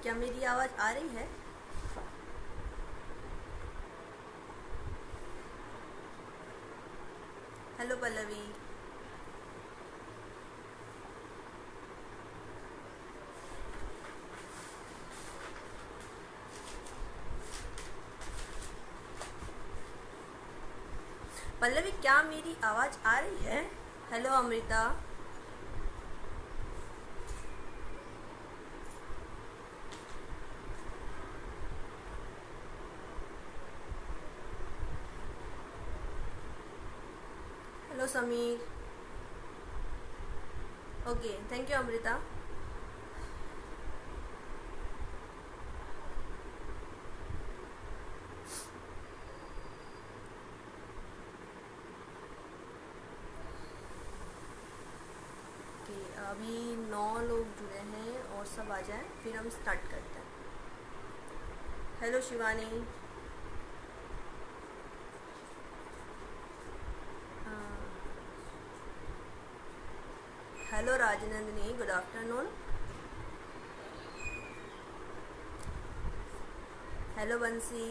क्या मेरी आवाज़ आ रही है? हेलो पल्लवी। पल्लवी क्या मेरी आवाज़ आ रही है? Hello Amrita. Hello Sameer. Okay, thank you Amrita. Okay, अभी 9 लोग जुड़े हैं और सब आ जाएं फिर हम स्टार्ट करते हैं। Hello Shivani. Hello Rajnandini, good afternoon. Hello बंसी।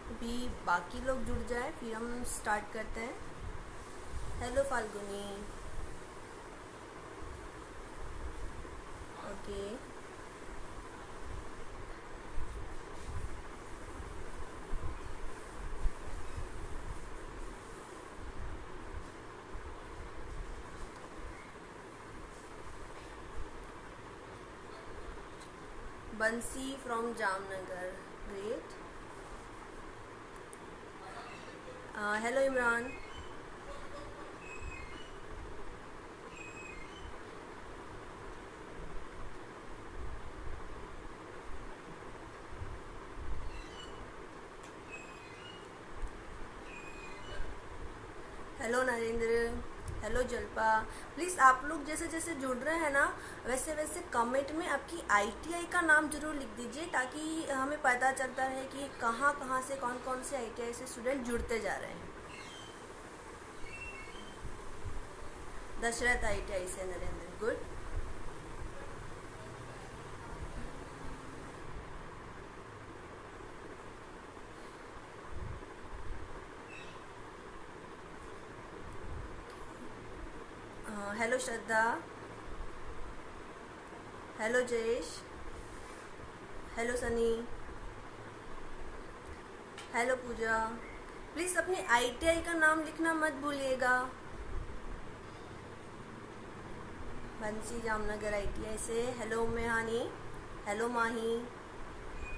अभी बाकी लोग जुड़ जाए फिर हम स्टार्ट करते हैं। हेलो फाल्गुनी। ओके, बंसी from Jamnagar, great. Hello Imran. Hello Narendra. Hello जल्पा। Please आप लोग जैसे जैसे जुड़ रहे हैं ना वैसे वैसे कमेंट में आपकी आईटीआई का नाम जरूर लिख दीजिए ताकि हमें पता चलता रहे कि कहाँ कहाँ से कौन कौन से आईटीआई से स्टूडेंट जुड़ते जा रहे हैं। दशरथ आईटीआई से Narendra, good. Hello Shraddha. Hello Jayesh. Hello Sunny. Hello Pooja. Please अपनी आईटीआई का नाम लिखना मत भूलिएगा। बंसी जामनगर आईटीआई से। Hello Mehani. Hello Mahi.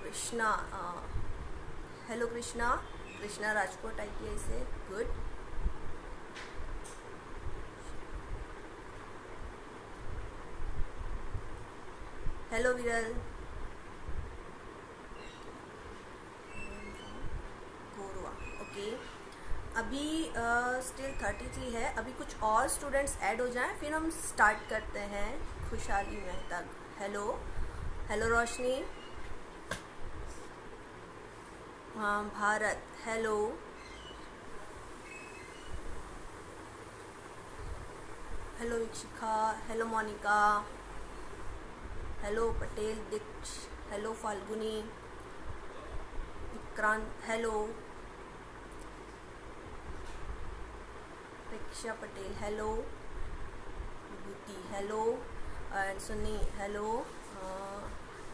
Krishna. Hello Krishna. Krishna Rajkot ITI से, good. Hello Viral. Gorwa, okay. अभी स्टिल 33 है, अभी कुछ और स्टूडेंट्स ऐड हो जाएं फिर हम स्टार्ट करते हैं। खुशहाली मेहता, हेलो। हेलो रोशनी। हाँ Bharat, hello. Hello Ikshika. Hello Monika. Hello Patel Diksh. Hello Falguni. Vikrant, hello. Preksha Patel, hello. Vibhuti, hello. And Suni, hello.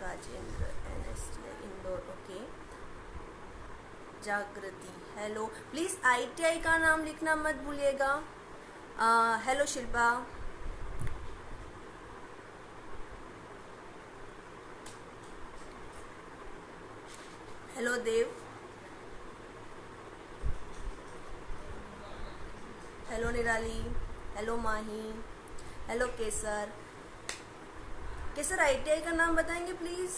Rajendra, NSTI Indore, okay. Jagriti, hello. Please ITI का नाम लिखना मत भूलिएगा। Hello Shilpa. Hello Dev. Hello Nirali. Hello Mahi. Hello Kesar. Kesar ITI का नाम बताएंगे please.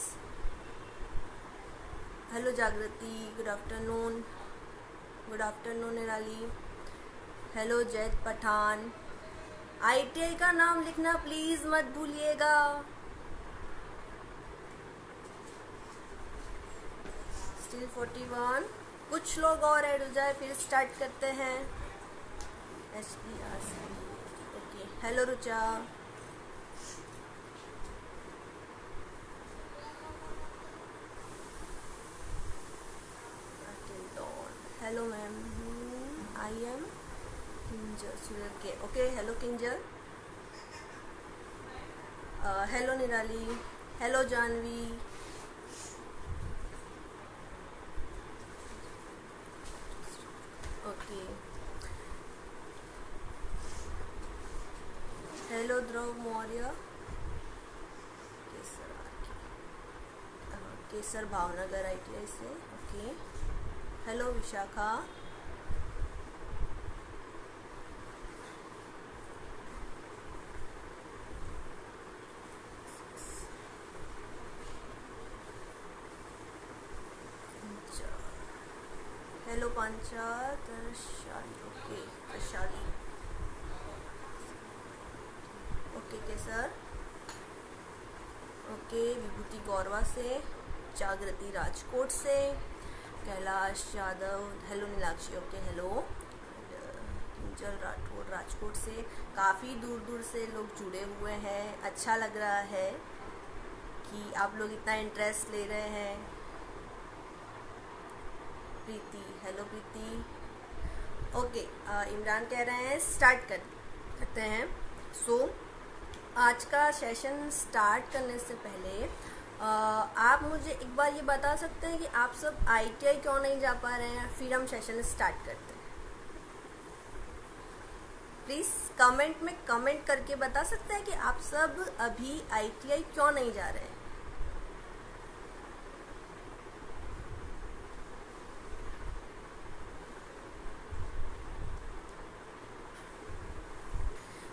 Hello Jagriti, good afternoon. Good afternoon Nirali. Hello Zaid Pathan. ITI का नाम लिखना प्लीज़ मत भूलिएगा। स्टिल 41, कुछ लोग और ऐड हो जाए फिर स्टार्ट करते हैं। HERC, okay. Hello Rucha, hello ma'am, I am Kinjal, okay. Hello Kinjal, hello Nirali, hello Janvi, okay. Hello Dhruv Maurya, Kesar Bhavnagar ITI से, ओके। हेलो विशाखा, हेलो पांचा, Tarshali, okay. Tarshali, okay Kesar, okay. Vibhuti गौरवा से, जागृति राजकोट से, Kailash Yadav, hello Nilakshi, okay. Hello Kinjal Rathore Rajkot से। काफ़ी दूर दूर से लोग जुड़े हुए हैं, अच्छा लग रहा है कि आप लोग इतना इंटरेस्ट ले रहे हैं। प्रीति, हेलो प्रीति, ओके। इमरान कह रहे हैं स्टार्ट करते हैं। सो आज का सेशन स्टार्ट करने से पहले आप मुझे एक बार ये बता सकते हैं कि आप सब ITI क्यों नहीं जा पा रहे हैं, फिर हम सेशन स्टार्ट करते हैं। प्लीज़ कमेंट में कमेंट करके बता सकते हैं कि आप सब अभी ITI क्यों नहीं जा रहे हैं।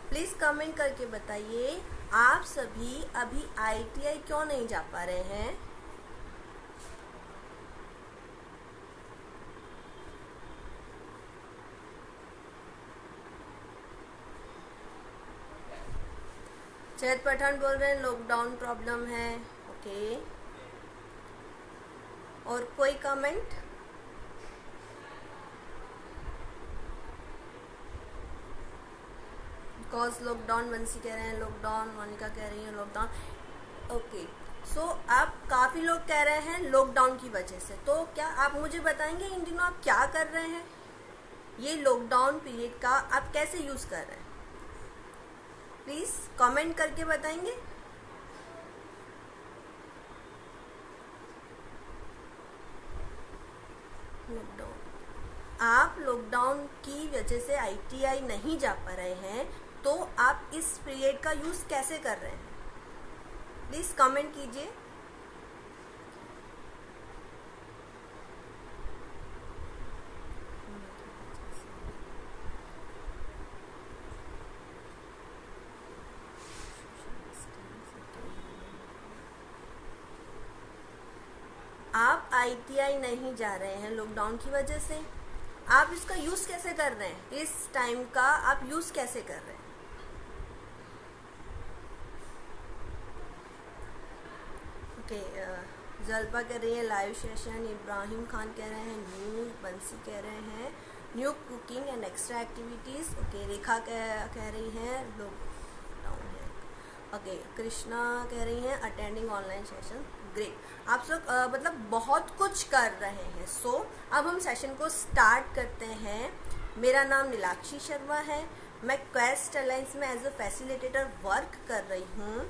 प्लीज़ कमेंट करके बताइए आप सभी अभी ITI क्यों नहीं जा पा रहे हैं। जयद पठान बोल रहे हैं लॉकडाउन प्रॉब्लम है, ओके। और कोई कमेंट? बिकॉज लॉकडाउन, वंशी कह रहे हैं लॉकडाउन, मोनिका कह रही है लॉकडाउन, ओके। सो आप काफ़ी लोग कह रहे हैं लॉकडाउन की वजह से, तो क्या आप मुझे बताएंगे इन दिनों आप क्या कर रहे हैं, ये लॉकडाउन पीरियड का आप कैसे यूज़ कर रहे हैं? प्लीज़ कमेंट करके बताएंगे। लॉकडाउन, आप लॉकडाउन की वजह से ITI नहीं जा पा रहे हैं, तो आप इस पीरियड का यूज़ कैसे कर रहे हैं? प्लीज़ कमेंट कीजिए। आप ITI नहीं जा रहे हैं लॉकडाउन की वजह से, आप इसका यूज़ कैसे कर रहे हैं, इस टाइम का आप यूज़ कैसे कर रहे हैं? ओके, जल्पा कह रही है लाइव सेशन, इब्राहिम खान कह रहे हैं न्यू, बंसी कह रहे हैं new cooking and extra activities, okay. Rekha कह रही हैं लॉकडाउन है, ओके। कृष्णा कह रही हैं अटेंडिंग ऑनलाइन सेशन, ग्रेट। आप सब मतलब बहुत कुछ कर रहे हैं। सो अब हम सेशन को स्टार्ट करते हैं। मेरा नाम नीलाक्षी शर्मा है, मैं क्वेस्ट अलायंस में एज अ फैसिलिटेटर वर्क कर रही हूँ।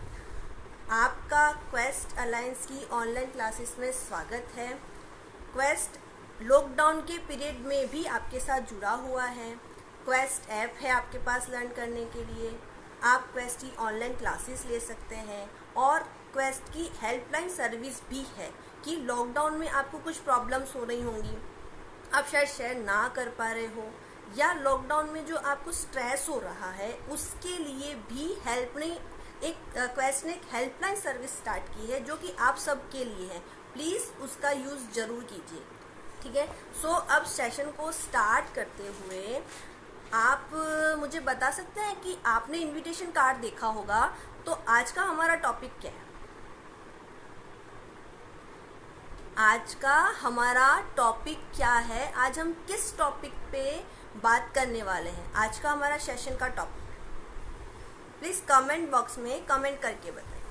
आपका क्वेस्ट अलायंस की ऑनलाइन क्लासेस में स्वागत है। क्वेस्ट लॉकडाउन के पीरियड में भी आपके साथ जुड़ा हुआ है। क्वेस्ट ऐप है आपके पास लर्न करने के लिए, आप क्वेस्ट की ऑनलाइन क्लासेस ले सकते हैं, और क्वेस्ट की हेल्पलाइन सर्विस भी है कि लॉकडाउन में आपको कुछ प्रॉब्लम्स हो रही होंगी, आप शायद शेयर ना कर पा रहे हो, या लॉकडाउन में जो आपको स्ट्रेस हो रहा है उसके लिए भी क्वेस्ट ने एक हेल्पलाइन सर्विस स्टार्ट की है जो कि आप सबके लिए है। प्लीज़ उसका यूज़ ज़रूर कीजिए, ठीक है। सो अब सेशन को स्टार्ट करते हुए आप मुझे बता सकते हैं कि आपने इनविटेशन कार्ड देखा होगा, तो आज का हमारा टॉपिक क्या है? आज का हमारा टॉपिक क्या है, आज हम किस टॉपिक पे बात करने वाले हैं, आज का हमारा सेशन का टॉपिक प्लीज कमेंट बॉक्स में कमेंट करके बताइए।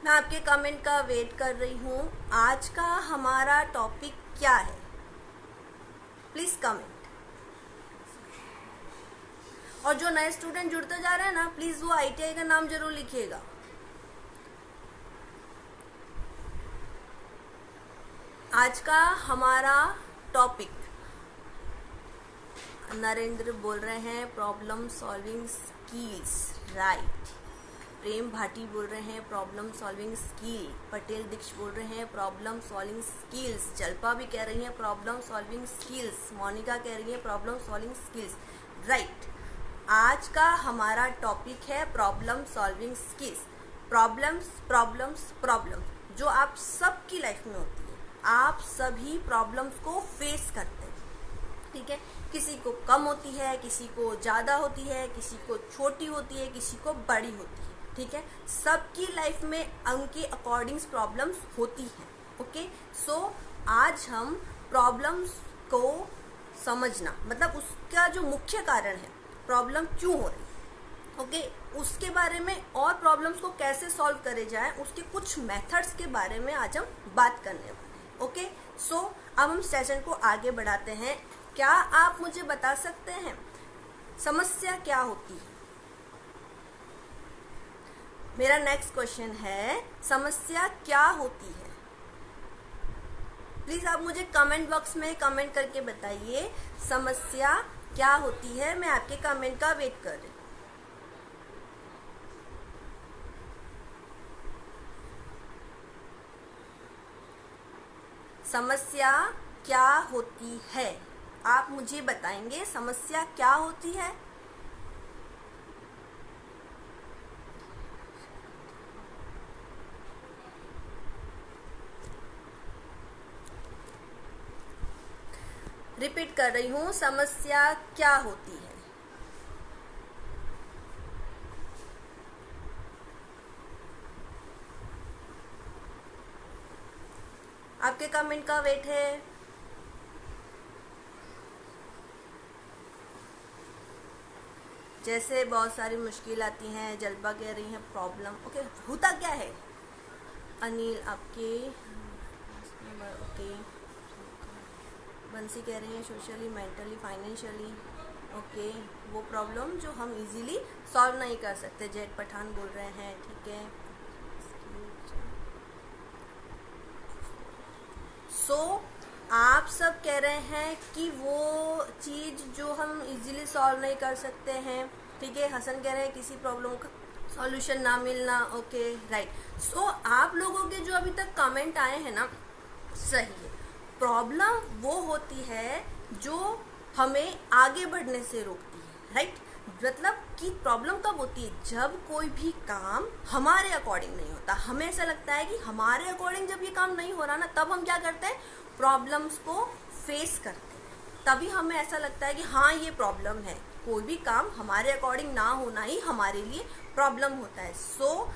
मैं आपके कमेंट का वेट कर रही हूँ। आज का हमारा टॉपिक क्या है, प्लीज कमेंट। और जो नए स्टूडेंट जुड़ते जा रहे हैं ना, प्लीज वो आईटीआई का नाम जरूर लिखिएगा। आज का हमारा टॉपिक, नरेंद्र बोल रहे हैं प्रॉब्लम सॉल्विंग स्किल्स, राइट। प्रेम भाटी बोल रहे हैं प्रॉब्लम सॉल्विंग स्किल, पटेल दीक्ष बोल रहे हैं प्रॉब्लम सॉल्विंग स्किल्स, जल्पा भी कह रही है प्रॉब्लम सॉल्विंग स्किल्स, मोनिका कह रही है प्रॉब्लम सॉल्विंग स्किल्स, राइट। आज का हमारा टॉपिक है प्रॉब्लम सॉल्विंग स्किल्स। प्रॉब्लम्स जो आप सबकी लाइफ में होती है, आप सभी प्रॉब्लम्स को फेस करते हैं, ठीक है। किसी को कम होती है, किसी को ज़्यादा होती है, किसी को छोटी होती है, किसी को बड़ी होती है, ठीक है। सबकी लाइफ में उनके अकॉर्डिंग प्रॉब्लम्स होती हैं, ओके। सो आज हम प्रॉब्लम्स को समझना, मतलब उसका जो मुख्य कारण है, प्रॉब्लम क्यों हो रही है, ओके, उसके बारे में, और प्रॉब्लम्स को कैसे सॉल्व करे जाए, उसके कुछ मेथड्स के बारे में आज हम बात करने वाले हैं, ओके। सो अब हम सेशन को आगे बढ़ाते हैं। क्या आप मुझे बता सकते हैं समस्या क्या होती है? मेरा नेक्स्ट क्वेश्चन है, समस्या क्या होती है? प्लीज आप मुझे कमेंट बॉक्स में कमेंट करके बताइए समस्या क्या होती है। मैं आपके कमेंट का वेट कर रही हूँ। समस्या क्या होती है, आप मुझे बताएंगे समस्या क्या होती है? रिपीट कर रही हूँ, समस्या क्या होती है? आपके कमेंट का वेट है। जैसे बहुत सारी मुश्किल आती हैं, जल्पा कह रही हैं प्रॉब्लम, ओके, होता क्या है? अनिल आपके, ओके, बंसी कह रही हैं सोशली, मेंटली, फाइनेंशियली, ओके, वो प्रॉब्लम जो हम इजीली सॉल्व नहीं कर सकते। जेट पठान बोल रहे हैं, ठीक है। सो आप सब कह रहे हैं कि वो चीज़ जो हम इजीली सॉल्व नहीं कर सकते हैं, ठीक है। हसन कह रहे हैं किसी प्रॉब्लम का सॉल्यूशन ना मिलना, ओके, राइट। सो आप लोगों के जो अभी तक कमेंट आए हैं ना, सही है। प्रॉब्लम वो होती है जो हमें आगे बढ़ने से रोकती है, राइट। मतलब कि प्रॉब्लम कब होती है? जब कोई भी काम हमारे अकॉर्डिंग नहीं होता। हमें ऐसा लगता है कि हमारे अकॉर्डिंग जब ये काम नहीं हो रहा ना, तब हम क्या करते हैं, प्रॉब्लम्स को फेस करते हैं। तभी हमें ऐसा लगता है कि हाँ ये प्रॉब्लम है। कोई भी काम हमारे अकॉर्डिंग ना होना ही हमारे लिए प्रॉब्लम होता है। सो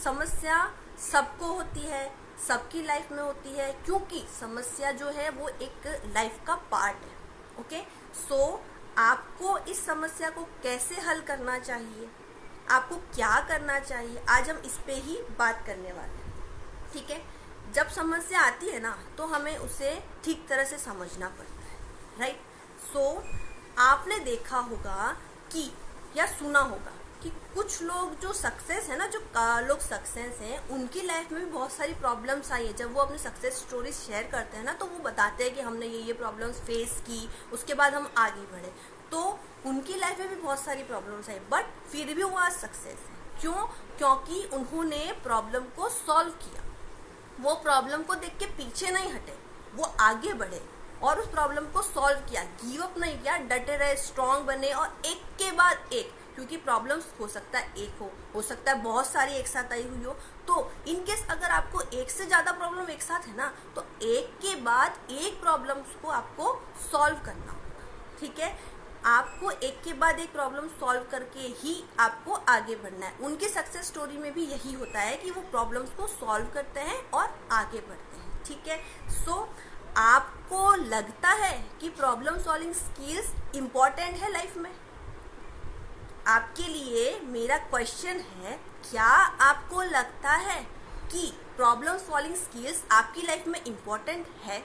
समस्या सबको होती है, सबकी लाइफ में होती है, क्योंकि समस्या जो है वो एक लाइफ का पार्ट है, ओके। सो आपको इस समस्या को कैसे हल करना चाहिए, आपको क्या करना चाहिए, आज हम इस पे ही बात करने वाले हैं, ठीक है। जब समस्या आती है ना, तो हमें उसे ठीक तरह से समझना पड़ता है, राइट। सो आपने देखा होगा कि, या सुना होगा कि कुछ लोग जो सक्सेस है ना, जो लोग सक्सेस हैं, उनकी लाइफ में भी बहुत सारी प्रॉब्लम्स आई है। जब वो अपनी सक्सेस स्टोरी शेयर करते हैं ना, तो वो बताते हैं कि हमने ये प्रॉब्लम्स फेस की, उसके बाद हम आगे बढ़े। तो उनकी लाइफ में भी बहुत सारी प्रॉब्लम्स आई, बट फिर भी वो आज सक्सेस है। क्यों? क्योंकि उन्होंने प्रॉब्लम को सॉल्व किया। वो प्रॉब्लम को देख के पीछे नहीं हटे, वो आगे बढ़े और उस प्रॉब्लम को सॉल्व किया, गिव अप नहीं किया, डटे रहे, स्ट्रांग बने, और एक के बाद एक, क्योंकि प्रॉब्लम्स हो सकता है एक हो सकता है बहुत सारी एक साथ आई हुई हो। तो इनकेस अगर आपको एक से ज़्यादा प्रॉब्लम एक साथ है ना, तो एक के बाद एक प्रॉब्लम्स को आपको सॉल्व करना होगा, ठीक है। आपको एक के बाद एक प्रॉब्लम सॉल्व करके ही आपको आगे बढ़ना है। उनकी सक्सेस स्टोरी में भी यही होता है कि वो प्रॉब्लम्स को सॉल्व करते हैं और आगे बढ़ते हैं। ठीक है, सो आपको लगता है कि प्रॉब्लम सॉल्विंग स्किल्स इम्पॉर्टेंट है लाइफ में? आपके लिए मेरा क्वेश्चन है, क्या आपको लगता है कि प्रॉब्लम सॉल्विंग स्किल्स आपकी लाइफ में इम्पॉर्टेंट है?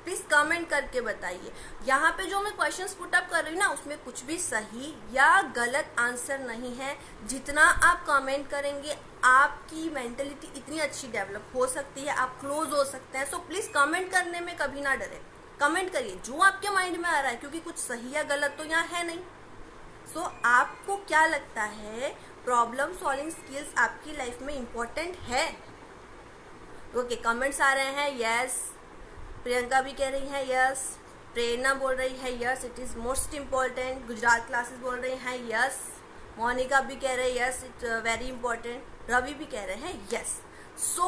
प्लीज कमेंट करके बताइए। यहाँ पे जो मैं क्वेश्चंस पुट अप कर रही हूँ ना, उसमें कुछ भी सही या गलत आंसर नहीं है। जितना आप कमेंट करेंगे आपकी मेंटेलिटी इतनी अच्छी डेवलप हो सकती है, आप क्लोज हो सकते हैं। सो प्लीज कमेंट करने में कभी ना डरे, कमेंट करिए जो आपके माइंड में आ रहा है, क्योंकि कुछ सही या गलत तो यहाँ है नहीं। सो आपको क्या लगता है, प्रॉब्लम सॉल्विंग स्किल्स आपकी लाइफ में इम्पोर्टेंट है? ओके, कमेंट्स आ रहे हैं यस, प्रियंका भी कह रही है यस, प्रेरणा बोल रही है yes it is most important, Gujarat classes बोल रही हैं यस, मोनिका भी कह रहे हैं yes it's very important, Ravi भी कह रहे हैं yes. So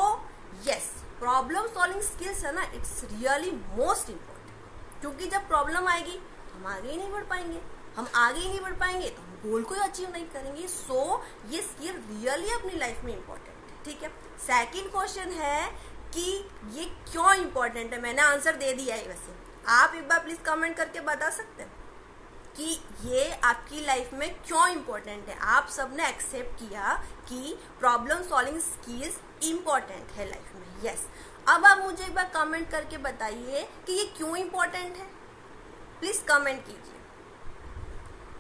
yes, problem solving skills है ना, इट्स रियली मोस्ट इम्पॉर्टेंट, क्योंकि जब प्रॉब्लम आएगी हम आगे ही नहीं बढ़ पाएंगे, हम आगे ही नहीं बढ़ पाएंगे तो हम गोल को अचीव नहीं करेंगे। सो ये स्किल रियली अपनी लाइफ में इम्पॉर्टेंट है। ठीक है, सेकंड क्वेश्चन है कि ये क्यों इम्पोर्टेंट है। मैंने आंसर दे दिया है, वैसे आप एक बार प्लीज कमेंट करके बता सकते हैं कि ये आपकी लाइफ में क्यों इम्पोर्टेंट है। आप सबने एक्सेप्ट किया कि प्रॉब्लम सॉल्विंग स्किल्स इम्पोर्टेंट है लाइफ में, यस। अब आप मुझे एक बार कमेंट करके बताइए कि ये क्यों इम्पोर्टेंट है। प्लीज कमेंट कीजिए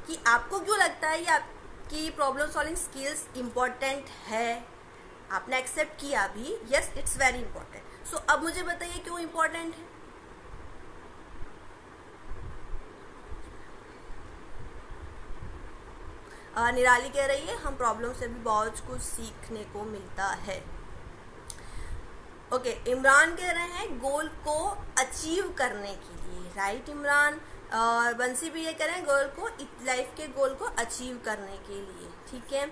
कि आपको क्यों लगता है ये आपकी प्रॉब्लम सॉल्विंग स्किल्स इम्पोर्टेंट है। आपने एक्सेप्ट किया अभी, यस इट्स वेरी इंपॉर्टेंट। सो अब मुझे बताइए क्यों इम्पोर्टेंट है। निराली कह रही है हम प्रॉब्लम से भी बहुत कुछ सीखने को मिलता है। ओके, इमरान कह रहे हैं गोल को अचीव करने के लिए, राइट इमरान। और बंसी भी ये कह रहे हैं गोल को, लाइफ के गोल को अचीव करने के लिए। ठीक है,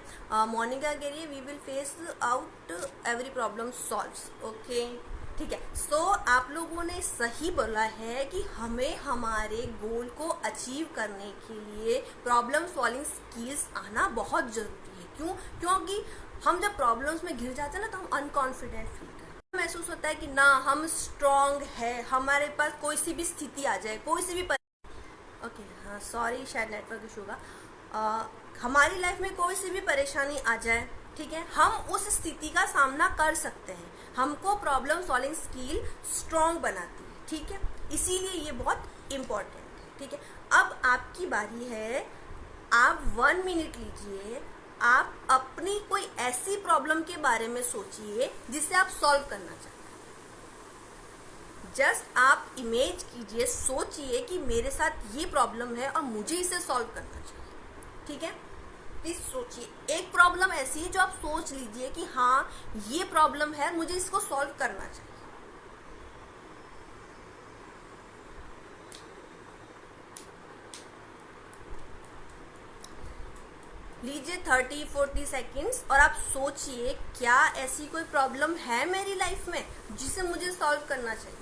मोनिका कह रही है we will face out every problem solves. Okay, ठीक है। सो आप लोगों ने सही बोला है कि हमें हमारे गोल को अचीव करने के लिए प्रॉब्लम सॉल्विंग स्किल्स आना बहुत जरूरी है। क्यों? क्योंकि हम जब प्रॉब्लम्स में घिर जाते हैं ना, तो हम अनकॉन्फिडेंट फील करते हैं, महसूस होता है कि ना हम स्ट्रांग है, हमारे पास कोई सी भी स्थिति आ जाए, कोई सी भी ओके, हाँ सॉरी, शायद नेटवर्क इशू होगा। हमारी लाइफ में कोई सी भी परेशानी आ जाए, ठीक है, हम उस स्थिति का सामना कर सकते हैं। हमको प्रॉब्लम सॉल्विंग स्किल स्ट्रॉन्ग बनाती है। ठीक है, इसीलिए ये बहुत इम्पोर्टेंट है। ठीक है, अब आपकी बारी है, आप 1 मिनट लीजिए, आप अपनी कोई ऐसी प्रॉब्लम के बारे में सोचिए जिसे आप सॉल्व करना चाहते हैं। जस्ट आप इमेज कीजिए, सोचिए कि मेरे साथ ये प्रॉब्लम है और मुझे इसे सॉल्व करना चाहिए। ठीक है, प्लीज सोचिए एक प्रॉब्लम ऐसी है जो आप सोच लीजिए कि हाँ ये प्रॉब्लम है, मुझे इसको सॉल्व करना चाहिए। लीजिए 30-40 सेकेंड्स और आप सोचिए क्या ऐसी कोई प्रॉब्लम है मेरी लाइफ में जिसे मुझे सॉल्व करना चाहिए।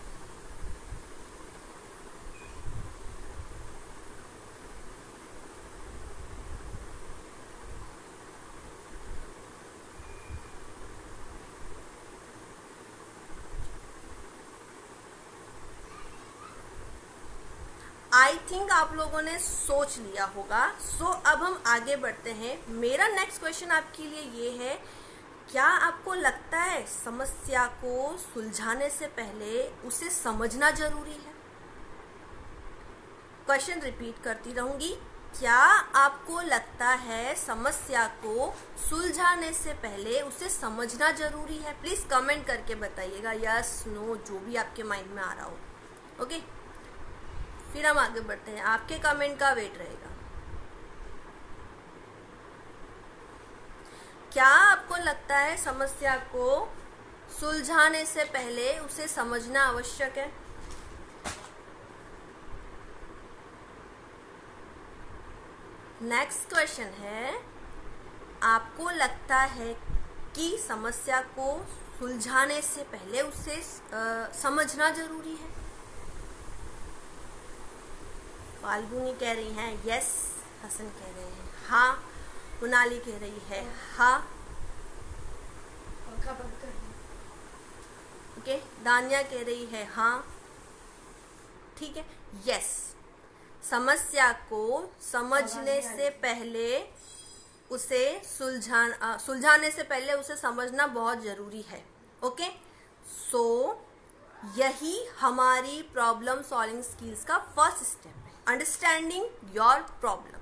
आई थिंक आप लोगों ने सोच लिया होगा। सो अब हम आगे बढ़ते हैं। मेरा नेक्स्ट क्वेश्चन आपके लिए ये है, क्या आपको लगता है समस्या को सुलझाने से पहले उसे समझना जरूरी है? क्वेश्चन रिपीट करती रहूंगी, क्या आपको लगता है समस्या को सुलझाने से पहले उसे समझना जरूरी है? प्लीज कमेंट करके बताइएगा, यस नो, जो भी आपके माइंड में आ रहा हो। ओके, फिर हम आगे बढ़ते हैं, आपके कमेंट का वेट रहेगा। क्या आपको लगता है समस्या को सुलझाने से पहले उसे समझना आवश्यक है? नेक्स्ट क्वेश्चन है, आपको लगता है कि समस्या को सुलझाने से पहले उसे समझना जरूरी है? फाल्गुनी कह रही हैं यस, हसन कह रहे हैं हाँ, कुनाली कह रही है हाँ, ओके, दानिया कह रही है हाँ, ठीक है, यस। समस्या को समझने से पहले उसे सुलझाने से पहले उसे समझना बहुत जरूरी है। ओके, सो यही हमारी प्रॉब्लम सॉल्विंग स्किल्स का फर्स्ट स्टेप है। Understanding your problem,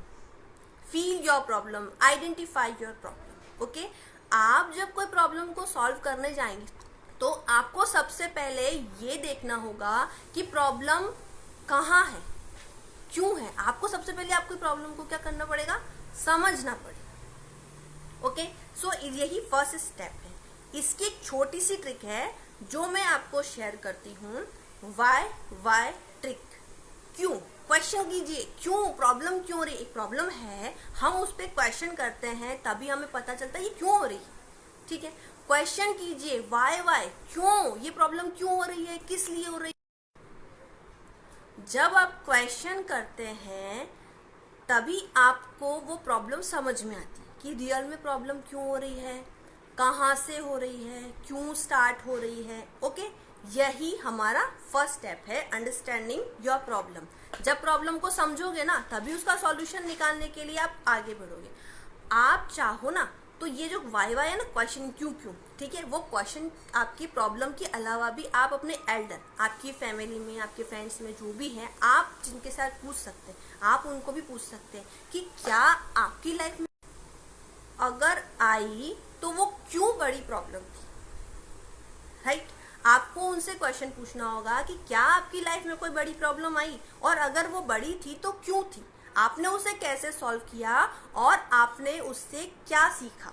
feel your problem, identify your problem. Okay, आप जब कोई प्रॉब्लम को सॉल्व करने जाएंगे तो आपको सबसे पहले ये देखना होगा कि प्रॉब्लम कहाँ है, क्यों है। आपको सबसे पहले आपकी प्रॉब्लम को क्या करना पड़ेगा, समझना पड़ेगा। ओके, सो यही फर्स्ट स्टेप है। इसकी एक छोटी सी ट्रिक है जो मैं आपको शेयर करती हूँ। वाई ट्रिक, क्यों, क्वेश्चन कीजिए क्यों, प्रॉब्लम क्यों हो रही है। एक प्रॉब्लम है, हम उस पर क्वेश्चन करते हैं तभी हमें पता चलता है ये क्यों हो रही है। ठीक है, क्वेश्चन कीजिए वाई, क्यों ये प्रॉब्लम क्यों हो रही है, किस लिए हो रही है। जब आप क्वेश्चन करते हैं तभी आपको वो प्रॉब्लम समझ में आती है कि रियल में प्रॉब्लम क्यों हो रही है, कहाँ से हो रही है, क्यों स्टार्ट हो रही है। ओके, यही हमारा फर्स्ट स्टेप है, अंडरस्टैंडिंग योर प्रॉब्लम। जब प्रॉब्लम को समझोगे ना तभी उसका सॉल्यूशन निकालने के लिए आप आगे बढ़ोगे। आप चाहो ना तो ये जो वाई है ना, क्वेश्चन क्यों, ठीक है, वो क्वेश्चन आपकी प्रॉब्लम के अलावा भी आप अपने एल्डर, आपकी फैमिली में, आपके फ्रेंड्स में जो भी हैं, आप जिनके साथ पूछ सकते हैं, आप उनको भी पूछ सकते हैं कि क्या आपकी लाइफ में अगर आई तो वो क्यों बड़ी प्रॉब्लम थी। राइट, आपको उनसे क्वेश्चन पूछना होगा कि क्या आपकी लाइफ में कोई बड़ी प्रॉब्लम आई, और अगर वो बड़ी थी तो क्यों थी, आपने उसे कैसे सॉल्व किया, और आपने उससे क्या सीखा,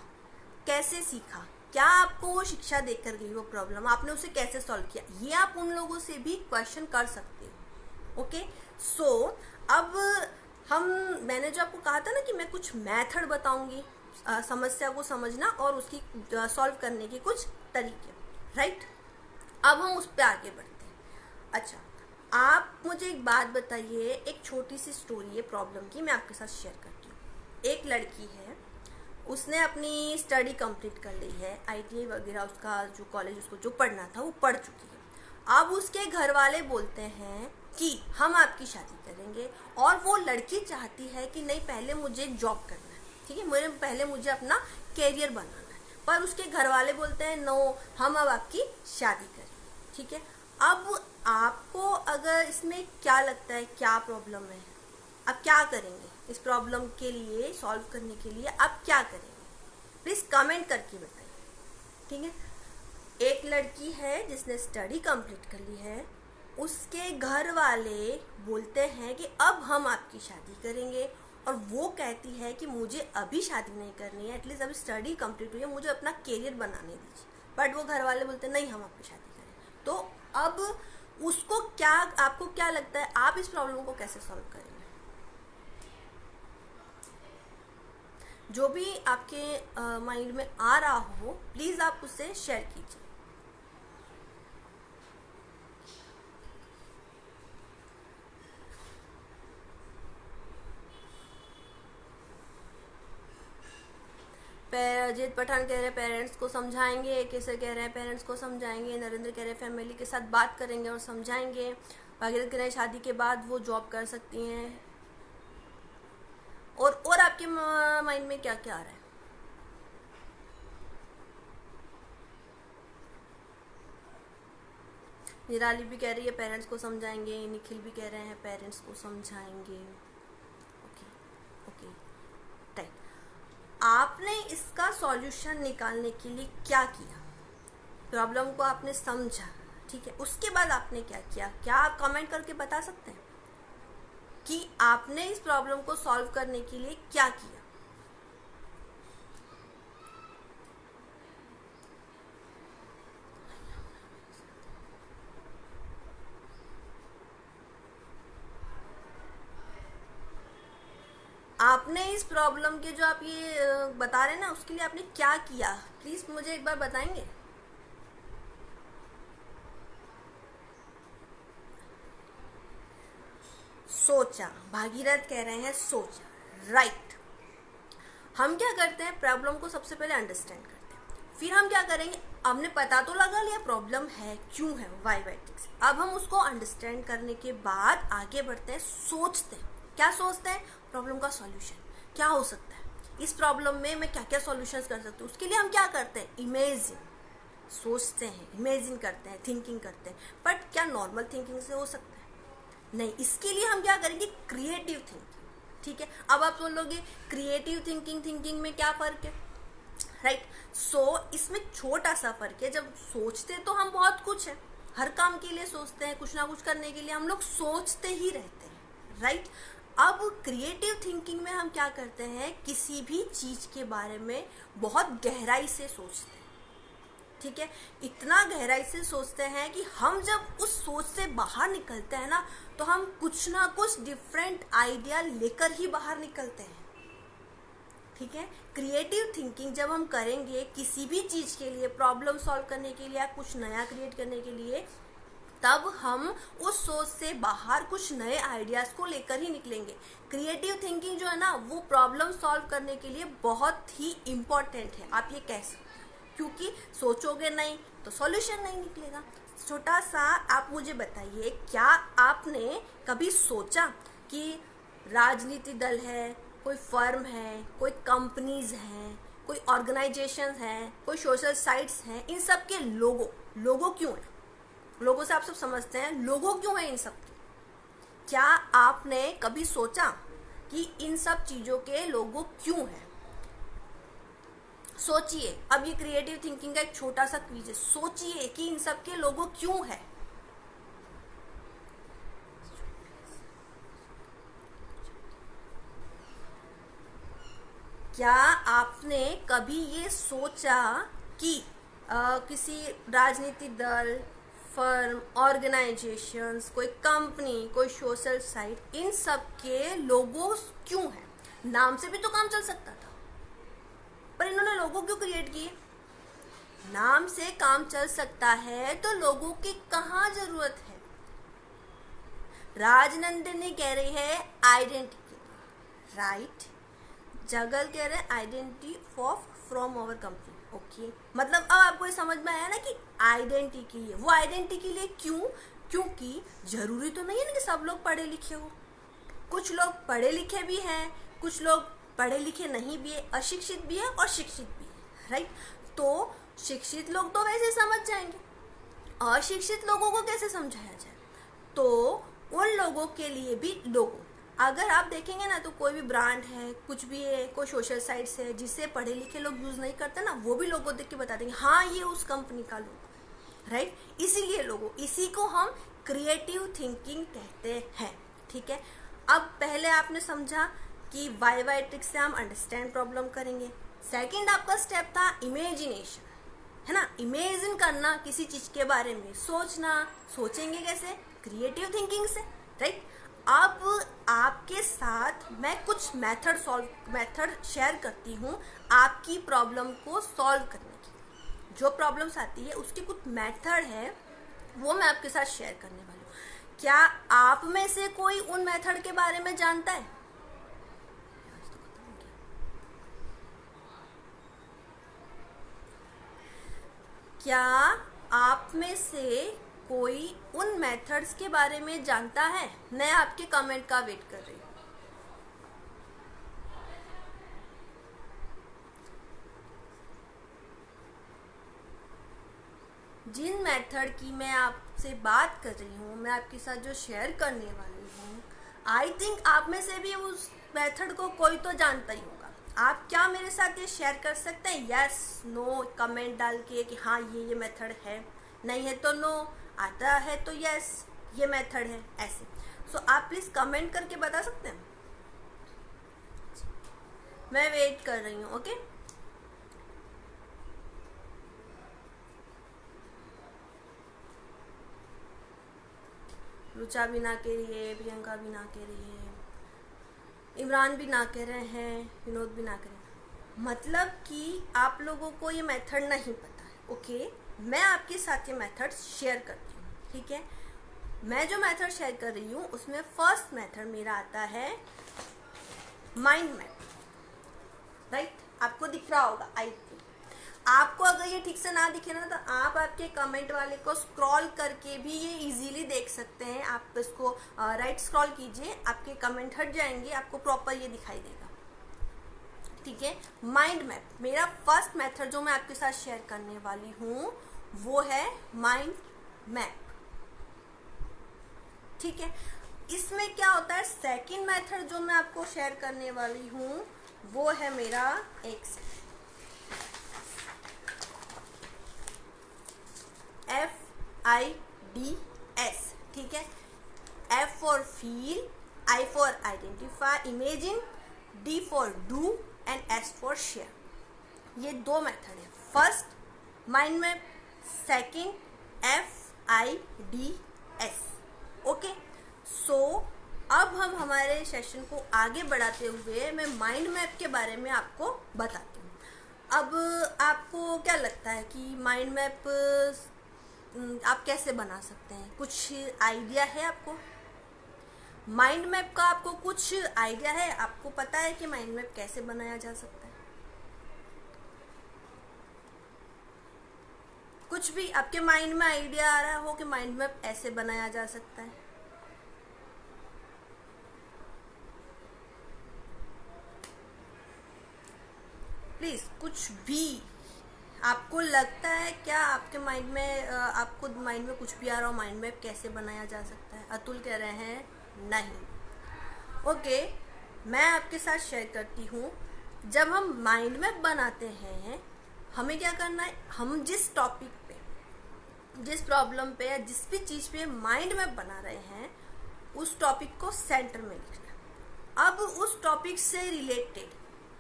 कैसे सीखा, क्या आपको वो शिक्षा देकर गई वो प्रॉब्लम, आपने उसे कैसे सॉल्व किया। ये आप उन लोगों से भी क्वेश्चन कर सकते हो। ओके, सो अब मैंने जो आपको कहा था ना कि मैं कुछ मेथड बताऊंगी समस्या को समझना और उसकी सॉल्व करने के कुछ तरीके। राइट, अब हम उस पर आगे बढ़ते हैं। अच्छा, आप मुझे एक बात बताइए, एक छोटी सी स्टोरी है प्रॉब्लम की, मैं आपके साथ शेयर करती हूँ। एक लड़की है, उसने अपनी स्टडी कंप्लीट कर ली है, ITI वगैरह उसका जो कॉलेज उसको जो पढ़ना था वो पढ़ चुकी है। अब उसके घर वाले बोलते हैं कि हम आपकी शादी करेंगे, और वो लड़की चाहती है कि नहीं, पहले मुझे जॉब करना है, ठीक है, पहले मुझे अपना कैरियर बनाना है, पर उसके घर वाले बोलते हैं नो, हम अब आपकी शादी करेंगे। ठीक है, अब आपको अगर इसमें क्या लगता है, क्या प्रॉब्लम है, आप क्या करेंगे इस प्रॉब्लम के लिए, सॉल्व करने के लिए आप क्या करेंगे, प्लीज कमेंट करके बताइए। ठीक है, एक लड़की है जिसने स्टडी कंप्लीट कर ली है, उसके घर वाले बोलते हैं कि अब हम आपकी शादी करेंगे, और वो कहती है कि मुझे अभी शादी नहीं करनी है, एटलीस्ट अभी स्टडी कंप्लीट हुई है, मुझे अपना कैरियर बनाने दीजिए। बट वो घर वाले बोलते हैं नहीं, हम आपकी शादी करें। तो अब उसको क्या, आपको क्या लगता है, आप इस प्रॉब्लम को कैसे सॉल्व करेंगे। जो भी आपके माइंड में आ रहा हो प्लीज आप उससे शेयर कीजिए। अजीत पठान कह रहे हैं पेरेंट्स को समझाएंगे, कैसे कह रहे हैं पेरेंट्स को समझाएंगे। नरेंद्र कह रहे हैं फैमिली के साथ बात करेंगे और समझाएंगे। भागीरथ कह रहे हैं शादी के बाद वो जॉब कर सकती हैं। और आपके माइंड में क्या क्या आ रहा है। निराली भी कह रही है पेरेंट्स को समझाएंगे। निखिल भी कह रहे हैं पेरेंट्स को समझाएंगे। Okay, right. आपने इसका सॉल्यूशन निकालने के लिए क्या किया, प्रॉब्लम को आपने समझा, ठीक है, उसके बाद आपने क्या किया, क्या आप कमेंट करके बता सकते हैं कि आपने इस प्रॉब्लम को सॉल्व करने के लिए क्या किया। आपने इस प्रॉब्लम के जो आप ये बता रहे हैं ना, उसके लिए आपने क्या किया, प्लीज मुझे एक बार बताएंगे। सोचा, भागीरथ कह रहे हैं सोचा, राइट। हम क्या करते हैं, प्रॉब्लम को सबसे पहले अंडरस्टैंड करते हैं, फिर हम क्या करेंगे, हमने पता तो लगा लिया प्रॉब्लम है, क्यों है, वाई मैट्रिक्स। अब हम उसको अंडरस्टैंड करने के बाद आगे बढ़ते हैं, सोचते हैं। क्या सोचते हैं, प्रॉब्लम का सॉल्यूशन क्या हो सकता है, इस प्रॉब्लम में मैं क्या क्या सॉल्यूशंस कर सकती हूँ। उसके लिए हम क्या करते हैं, इमेजिन, सोचते हैं, इमेजिन करते हैं, थिंकिंग करते हैं। बट क्या नॉर्मल थिंकिंग से हो सकता है, नहीं। इसके लिए हम क्या करेंगे, क्रिएटिव थिंकिंग, ठीक है। अब आप बोलोगे क्रिएटिव थिंकिंग में क्या फर्क है, राइट। सो इसमें छोटा सा फर्क है, जब सोचते तो हम बहुत कुछ है, हर काम के लिए सोचते हैं, कुछ ना कुछ करने के लिए हम लोग सोचते ही रहते हैं, राइट। अब क्रिएटिव थिंकिंग में हम क्या करते हैं, किसी भी चीज के बारे में बहुत गहराई से सोचते हैं, ठीक है। इतना गहराई से सोचते हैं कि हम जब उस सोच से बाहर निकलते हैं ना, तो हम कुछ ना कुछ डिफरेंट आइडिया लेकर ही बाहर निकलते हैं, ठीक है। क्रिएटिव थिंकिंग जब हम करेंगे किसी भी चीज के लिए, प्रॉब्लम सॉल्व करने के लिए या कुछ नया क्रिएट करने के लिए, तब हम उस सोच से बाहर कुछ नए आइडियाज को लेकर ही निकलेंगे। क्रिएटिव थिंकिंग जो है ना, वो प्रॉब्लम सॉल्व करने के लिए बहुत ही इम्पोर्टेंट है, आप ये कह सकते हैं, क्योंकि सोचोगे नहीं तो सॉल्यूशन नहीं निकलेगा। छोटा सा आप मुझे बताइए, क्या आपने कभी सोचा कि राजनीति दल है, कोई फर्म है, कोई कंपनीज हैं, कोई ऑर्गेनाइजेशन है, कोई सोशल साइट्स हैं, इन सब के लोगो क्यों है, लोगों से आप सब समझते हैं, लोगो क्यों है इन सब के। क्या आपने कभी सोचा कि इन सब चीजों के लोगो क्यों है? सोचिए, अब ये क्रिएटिव थिंकिंग का एक छोटा सा क्विज है, सोचिए कि इन सब के लोगो क्यों है। क्या आपने कभी ये सोचा कि किसी राजनीतिक दल, फर्म, ऑर्गेनाइजेशंस, कोई कंपनी, कोई सोशल साइट, इन सब के लोगो क्यों हैं? नाम से भी तो काम चल सकता था, पर इन्होंने लोगो क्यों क्रिएट किए? नाम से काम चल सकता है तो लोगों की कहाँ जरूरत है? राजनंदिनी कह रही है आइडेंटिटी, राइट। जगल कह रहे हैं identity from our company, okay. मतलब अब आपको ये समझ में आया ना कि आइडेंटिटी के लिए, वो आइडेंटिटी के लिए क्यों, क्योंकि जरूरी तो नहीं है ना कि सब लोग पढ़े लिखे हो, कुछ लोग पढ़े लिखे भी हैं, कुछ लोग पढ़े लिखे नहीं भी है, अशिक्षित भी है और शिक्षित भी है, राइट। तो शिक्षित लोग तो वैसे समझ जाएंगे, अशिक्षित लोगों को कैसे समझाया जाए? तो उन लोगों के लिए भी लोगो, अगर आप देखेंगे ना, तो कोई भी ब्रांड है, कुछ भी है, कोई सोशल साइट्स है जिसे पढ़े लिखे लोग यूज नहीं करते ना, वो भी लोगो देख के बता देंगे हाँ ये उस कंपनी का लोगो, राइट। इसीलिए लोगो, इसी को हम क्रिएटिव थिंकिंग कहते हैं, ठीक है। अब पहले आपने समझा कि वाई मैट्रिक्स से हम अंडरस्टैंड प्रॉब्लम करेंगे। सेकंड आपका स्टेप था इमेजिनेशन, है ना, इमेजिन करना किसी चीज के बारे में, सोचना। सोचेंगे कैसे? क्रिएटिव थिंकिंग से, राइट। अब आपके साथ मैं कुछ मेथड शेयर करती हूँ आपकी प्रॉब्लम को सॉल्व करने की। जो प्रॉब्लम्स आती है उसके कुछ मेथड है, वो मैं आपके साथ शेयर करने वाली हूँ। क्या आप में से कोई उन मेथड के बारे में जानता है? क्या आप में से कोई उन मेथड्स के बारे में जानता है? मैं आपके कमेंट का वेट कर रही हूँ। जिन मेथड की मैं आपसे बात कर रही हूँ, मैं आपके साथ जो शेयर करने वाली हूँ, आई थिंक आप में से भी उस मेथड को कोई तो जानता ही होगा। आप क्या मेरे साथ ये शेयर कर सकते हैं? यस नो कमेंट डाल के कि हाँ ये मेथड है, नहीं है तो नो, आता है तो यस ये मेथड है, ऐसे। सो आप प्लीज कमेंट करके बता सकते हैं, मैं वेट कर रही हूँ, ओके। रुचा भी ना कह रही है, प्रियंका भी ना कह रही है, इमरान भी ना कह रहे हैं, विनोद भी ना कह रहे हैं। मतलब कि आप लोगों को ये मेथड नहीं पता है, ओके। मैं आपके साथ ये मेथड शेयर करती हूँ, ठीक है। मैं जो मेथड शेयर कर रही हूँ उसमें फर्स्ट मेथड मेरा आता है माइंड मैप, राइट। आपको दिख रहा होगा आईटी। आपको अगर ये ठीक से ना दिखे ना तो आप आपके कमेंट वाले को स्क्रॉल करके भी ये इजीली देख सकते हैं। आप इसको राइट स्क्रॉल कीजिए, आपके कमेंट हट जाएंगे, आपको प्रॉपर ये दिखाई देगा, ठीक है। माइंड मैप मेरा फर्स्ट मेथड जो मैं आपके साथ शेयर करने वाली हूँ वो है माइंड मैप, ठीक है। इसमें क्या होता है, सेकंड मेथड जो मैं आपको शेयर करने वाली हूँ वो है मेरा एक FIDS, ठीक है। F for feel, I for identify imagine, D for do and S for share. ये दो मेथड है, first mind map, second FIDS, okay. So अब हम हमारे सेशन को आगे बढ़ाते हुए मैं माइंड मैप के बारे में आपको बताती हूँ। अब आपको क्या लगता है कि माइंड मैप आप कैसे बना सकते हैं, कुछ आइडिया है आपको? माइंड मैप का आपको कुछ आइडिया है? आपको पता है कि माइंड मैप कैसे बनाया जा सकता है? कुछ भी आपके माइंड में आइडिया आ रहा हो कि माइंड मैप ऐसे बनाया जा सकता है? प्लीज कुछ भी आपको लगता है क्या? आपके माइंड में आपको माइंड में कुछ भी आ रहा हो, माइंड मैप कैसे बनाया जा सकता है? अतुल कह रहे हैं नहीं। ओके, मैं आपके साथ शेयर करती हूँ। जब हम माइंड मैप बनाते हैं हमें क्या करना है, हम जिस टॉपिक पे, जिस प्रॉब्लम पे या जिस भी चीज़ पे माइंड मैप बना रहे हैं उस टॉपिक को सेंटर में लिखना है। अब उस टॉपिक से रिलेटेड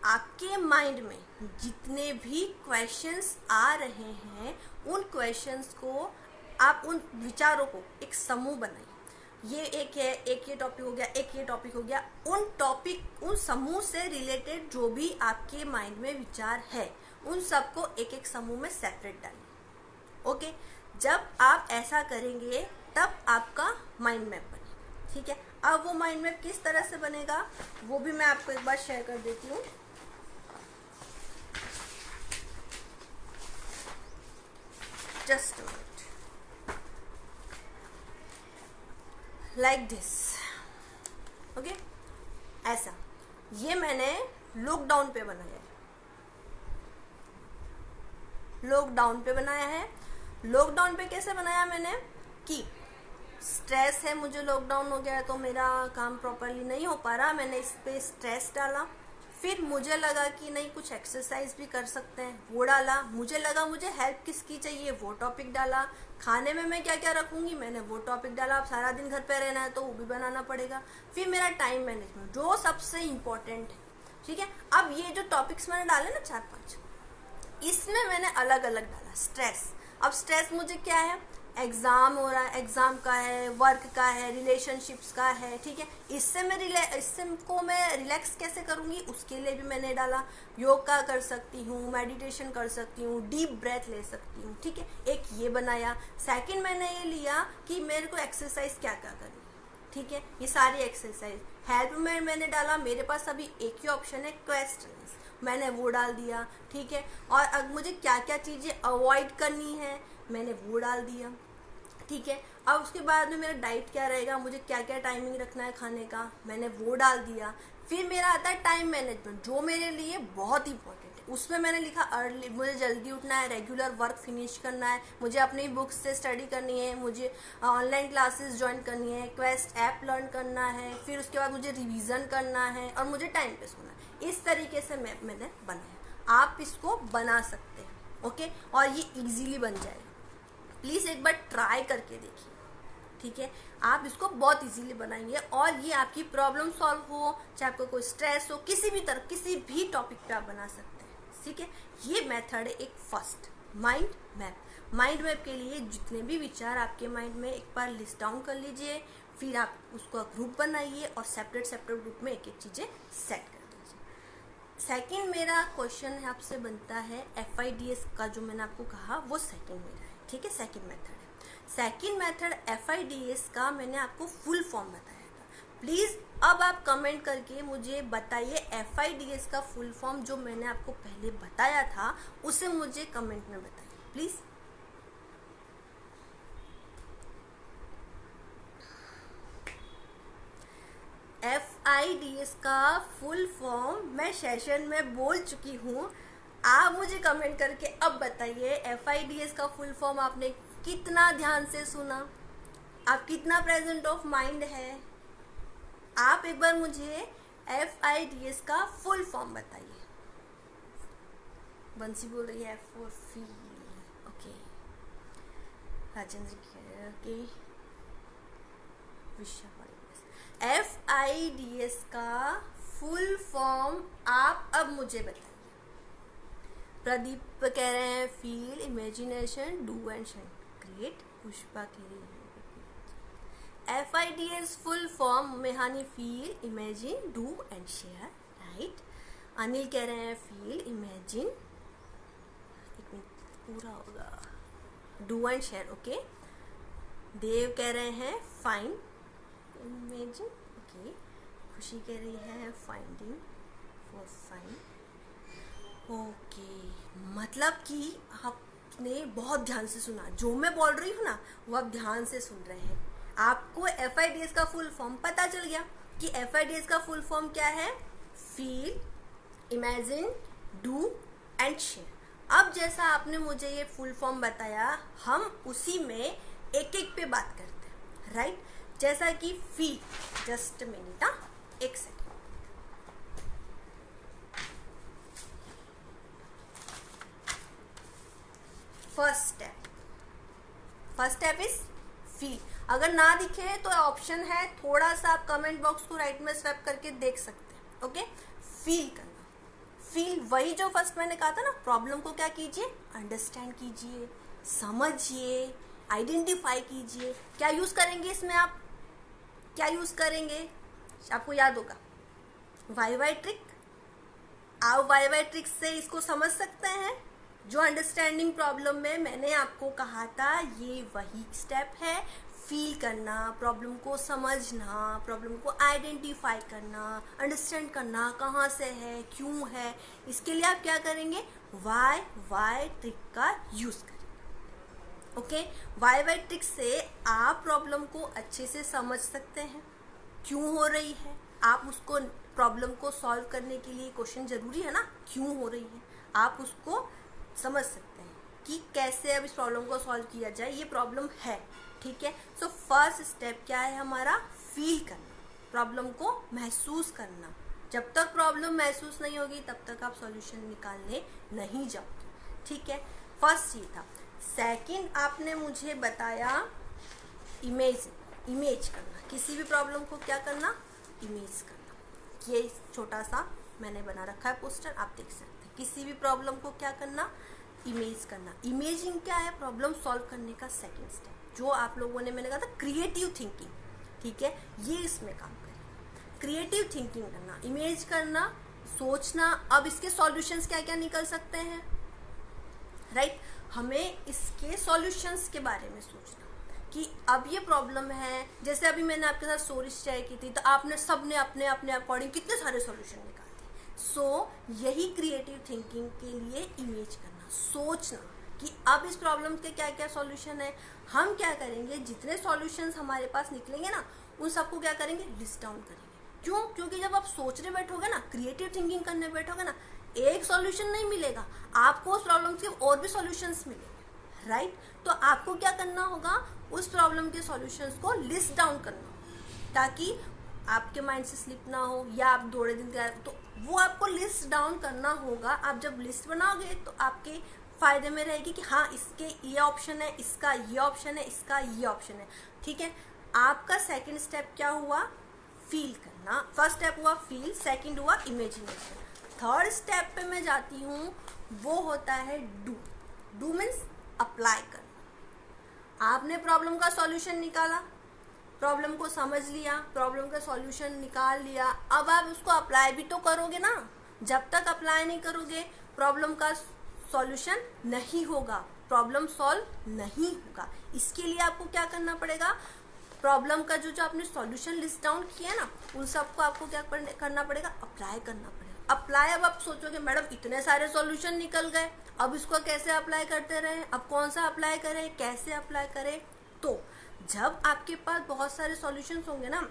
आपके माइंड में जितने भी क्वेश्चंस आ रहे हैं उन क्वेश्चंस को आप, उन विचारों को एक समूह बनाइए। ये एक है, एक ये टॉपिक हो गया, एक ये टॉपिक हो गया। उन टॉपिक, उन समूह से रिलेटेड जो भी आपके माइंड में विचार है उन सबको एक एक समूह में सेपरेट डालिए, ओके। जब आप ऐसा करेंगे तब आपका माइंड मैप बनेगा, ठीक है। अब वो माइंड मैप किस तरह से बनेगा वो भी मैं आपको एक बार शेयर कर देती हूँ। Just a minute. Like this, okay? ऐसा ये मैंने लॉकडाउन पे बनाया है, लॉकडाउन पे बनाया है। लॉकडाउन पे कैसे बनाया मैंने कि स्ट्रेस है, मुझे लॉकडाउन हो गया है तो मेरा काम प्रॉपरली नहीं हो पा रहा, मैंने इस पे स्ट्रेस डाला। फिर मुझे लगा कि नहीं कुछ एक्सरसाइज भी कर सकते हैं, वो डाला। मुझे लगा मुझे हेल्प किसकी चाहिए, वो टॉपिक डाला। खाने में मैं क्या क्या रखूंगी, मैंने वो टॉपिक डाला। अब सारा दिन घर पे रहना है तो वो भी बनाना पड़ेगा। फिर मेरा टाइम मैनेजमेंट जो सबसे इम्पोर्टेंट है, ठीक है। अब ये जो टॉपिक्स मैंने डाले ना 4-5, इसमें मैंने अलग अलग डाला स्ट्रेस। अब स्ट्रेस मुझे क्या है, एग्ज़ाम हो रहा है, एग्ज़ाम का है, वर्क का है, रिलेशनशिप्स का है, ठीक है। इससे को मैं रिलैक्स कैसे करूँगी उसके लिए भी मैंने डाला। योगा कर सकती हूँ, मेडिटेशन कर सकती हूँ, डीप ब्रेथ ले सकती हूँ, ठीक है। एक ये बनाया। सेकंड मैंने ये लिया कि मेरे को एक्सरसाइज क्या क्या करनी है, ठीक है। ये सारी एक्सरसाइज। हेल्प में मैंने डाला, मेरे पास अभी एक ही ऑप्शन है क्वेश्चंस, मैंने वो डाल दिया, ठीक है। और अब मुझे क्या क्या चीज़ें अवॉइड करनी है मैंने वो डाल दिया, ठीक है। अब उसके बाद में मेरा डाइट क्या रहेगा, मुझे क्या क्या टाइमिंग रखना है खाने का, मैंने वो डाल दिया। फिर मेरा आता है टाइम मैनेजमेंट जो मेरे लिए बहुत इंपॉर्टेंट है। उसमें मैंने लिखा अर्ली, मुझे जल्दी उठना है, रेगुलर वर्क फिनिश करना है, मुझे अपनी बुक्स से स्टडी करनी है, मुझे ऑनलाइन क्लासेस ज्वाइन करनी है, क्वेस्ट ऐप लर्न करना है, फिर उसके बाद मुझे रिवीजन करना है और मुझे टाइम पे सोना है। इस तरीके से मैंने बनाया। आप इसको बना सकते हैं, ओके। और ये इजीली बन जाएगा। प्लीज़ एक बार ट्राई करके देखिए, ठीक है। आप इसको बहुत इजीली बनाएंगे और ये आपकी प्रॉब्लम सॉल्व हो, चाहे आपको कोई स्ट्रेस हो, किसी भी तरह, किसी भी टॉपिक पे आप बना सकते हैं, ठीक है। ये मेथड है एक first mind map. Mind map के लिए जितने भी विचार आपके माइंड में एक बार लिस्ट डाउन कर लीजिए, फिर आप उसको ग्रुप बनाइए और सेपरेट सेपरेट ग्रुप में एक एक चीज़ें सेट कर दीजिए। सेकेंड मेरा क्वेश्चन है आपसे बनता है FIDS का, जो मैंने आपको कहा वो सेकेंड मेरा है, ठीक है। सेकेंड मेथड है। सेकंड मेथड FIDS का मैंने आपको फुल फॉर्म बताया था। प्लीज़ अब आप कमेंट करके मुझे बताइए FIDS का फुल फॉर्म जो मैंने आपको पहले बताया था उसे मुझे कमेंट में बताइए प्लीज़। FIDS का फुल फॉर्म मैं सेशन में बोल चुकी हूँ। आप मुझे कमेंट करके अब बताइए FIDS का फुल फॉर्म आपने कितना ध्यान से सुना, आप कितना प्रेजेंट ऑफ माइंड है। आप एक बार मुझे FIDS का फुल फॉर्म बताइए। बंसी बोल रही है for feel. Okay Rajendra okay FIDS का फुल फॉर्म आप अब मुझे बताइए। प्रदीप कह रहे हैं feel, imagination, do and share. Great. Pushpa कह रही है FIDS फुल फॉर्म मेहानी feel, imagine, do and share. Right. Anil कह रहे हैं फील, इमेजिन, एक मिनट पूरा होगा, do and share. Okay. Dev कह रहे हैं फाइंड, इमेजिन। ओके। खुशी कह रही है फाइंडिंग, फॉर फाइंड। ओके मतलब कि आपने बहुत ध्यान से सुना, जो मैं बोल रही हूँ ना वो आप ध्यान से सुन रहे हैं। आपको FIDS का फुल फॉर्म पता चल गया कि FIDS का फुल फॉर्म क्या है, feel, imagine, do and share. अब जैसा आपने मुझे ये फुल फॉर्म बताया हम उसी में एक एक पे बात करते हैं। राइट। जैसा कि फील, जस्ट मिनट, एक second. First step is feel. अगर ना दिखे तो ऑप्शन है, थोड़ा सा आप कमेंट बॉक्स को राइट में स्वैप करके देख सकते हैं। ओके। फील करना, फील वही जो फर्स्ट मैंने कहा था ना, प्रॉब्लम को क्या कीजिए, अंडरस्टैंड कीजिए, समझिए, आइडेंटिफाई कीजिए। क्या यूज करेंगे इसमें, आप क्या यूज करेंगे, आपको याद होगा वाई ट्रिक। आप वाई ट्रिक से इसको समझ सकते हैं। जो अंडरस्टैंडिंग प्रॉब्लम में मैंने आपको कहा था ये वही स्टेप है, फील करना, प्रॉब्लम को समझना, प्रॉब्लम को आइडेंटिफाई करना, अंडरस्टैंड करना कहाँ से है, क्यों है। इसके लिए आप क्या करेंगे, वाई ट्रिक का यूज करेंगे। ओके। वाई ट्रिक से आप प्रॉब्लम को अच्छे से समझ सकते हैं, क्यों हो रही है। आप उसको प्रॉब्लम को सॉल्व करने के लिए क्वेश्चन जरूरी है ना, क्यों हो रही है, आप उसको समझ सकते हैं कि कैसे अब इस प्रॉब्लम को सॉल्व किया जाए, ये प्रॉब्लम है। ठीक है। सो फर्स्ट स्टेप क्या है हमारा, फील करना, प्रॉब्लम को महसूस करना। जब तक प्रॉब्लम महसूस नहीं होगी तब तक आप सॉल्यूशन निकालने नहीं जाओगे। ठीक है। फर्स्ट ये था। सेकंड आपने मुझे बताया इमेज करना, किसी भी प्रॉब्लम को क्या करना, इमेज करना। ये छोटा सा मैंने बना रखा है पोस्टर, आप देख सकते हैं। किसी भी प्रॉब्लम को क्या करना, इमेज करना। इमेजिंग क्या है, प्रॉब्लम सॉल्व करने का सेकंड स्टेप, जो आप लोगों ने मैंने कहा था क्रिएटिव थिंकिंग। ठीक है। ये इसमें काम करेगा, क्रिएटिव थिंकिंग करना, इमेज करना, सोचना। अब इसके सॉल्यूशंस क्या क्या निकल सकते हैं। राइट। हमें इसके सॉल्यूशंस के बारे में सोचना कि अब ये प्रॉब्लम है। जैसे अभी मैंने आपके साथ स्टोरी शेयर की थी तो आपने सबने अपने अपने अकॉर्डिंग कितने सारे सॉल्यूशन निकाले। सो यही क्रिएटिव थिंकिंग के लिए इमेज करना, सोचना कि अब इस प्रॉब्लम के क्या क्या सॉल्यूशन है। हम क्या करेंगे, जितने सॉल्यूशंस हमारे पास निकलेंगे ना उन सबको क्या करेंगे, लिस्ट डाउन करेंगे। क्यों, क्योंकि जब आप सोचने बैठोगे ना, क्रिएटिव थिंकिंग करने बैठोगे ना, एक सॉल्यूशन नहीं मिलेगा आपको, उस प्रॉब्लम के और भी सॉल्यूशंस मिलेंगे। राइट। तो आपको क्या करना होगा, उस प्रॉब्लम के सॉल्यूशंस को लिस्ट डाउन करना होगा ताकि आपके माइंड से स्लिप ना हो, या आप दौड़े दिन तो वो आपको लिस्ट डाउन करना होगा। आप जब लिस्ट बनाओगे तो आपके फायदे में रहेगी कि हाँ इसके ये ऑप्शन है, इसका ये ऑप्शन है, इसका ये ऑप्शन है। ठीक है। आपका सेकंड स्टेप क्या हुआ, फील करना। फर्स्ट स्टेप हुआ फील, सेकंड हुआ इमेजिनेशन। थर्ड स्टेप पे मैं जाती हूँ, वो होता है डू। डू मीन्स अप्लाई करना। आपने प्रॉब्लम का सॉल्यूशन निकाला, प्रॉब्लम को समझ लिया, प्रॉब्लम का सॉल्यूशन निकाल लिया, अब आप उसको अप्लाई भी तो करोगे ना। जब तक अप्लाई नहीं करोगे प्रॉब्लम का सॉल्यूशन नहीं होगा, प्रॉब्लम सॉल्व नहीं होगा। इसके लिए आपको क्या करना पड़ेगा, प्रॉब्लम का जो आपने सॉल्यूशन लिस्ट डाउन किया ना, उन सबको आपको क्या करना पड़ेगा, अप्लाई करना पड़ेगा। अप्लाई, अब आप सोचोगे मैडम इतने सारे सॉल्यूशन निकल गए, अब इसको कैसे अप्लाई करते रहे, अब कौन सा अप्लाई करें, कैसे अप्लाई करें। तो जब आपके पास बहुत सारे सॉल्यूशंस होंगे ना,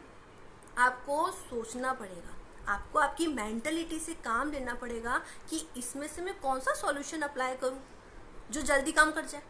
आपको सोचना पड़ेगा, आपको आपकी मेंटलिटी से काम लेना पड़ेगा कि इसमें से मैं कौन सा सॉल्यूशन अप्लाई करूं जो जल्दी काम कर जाए,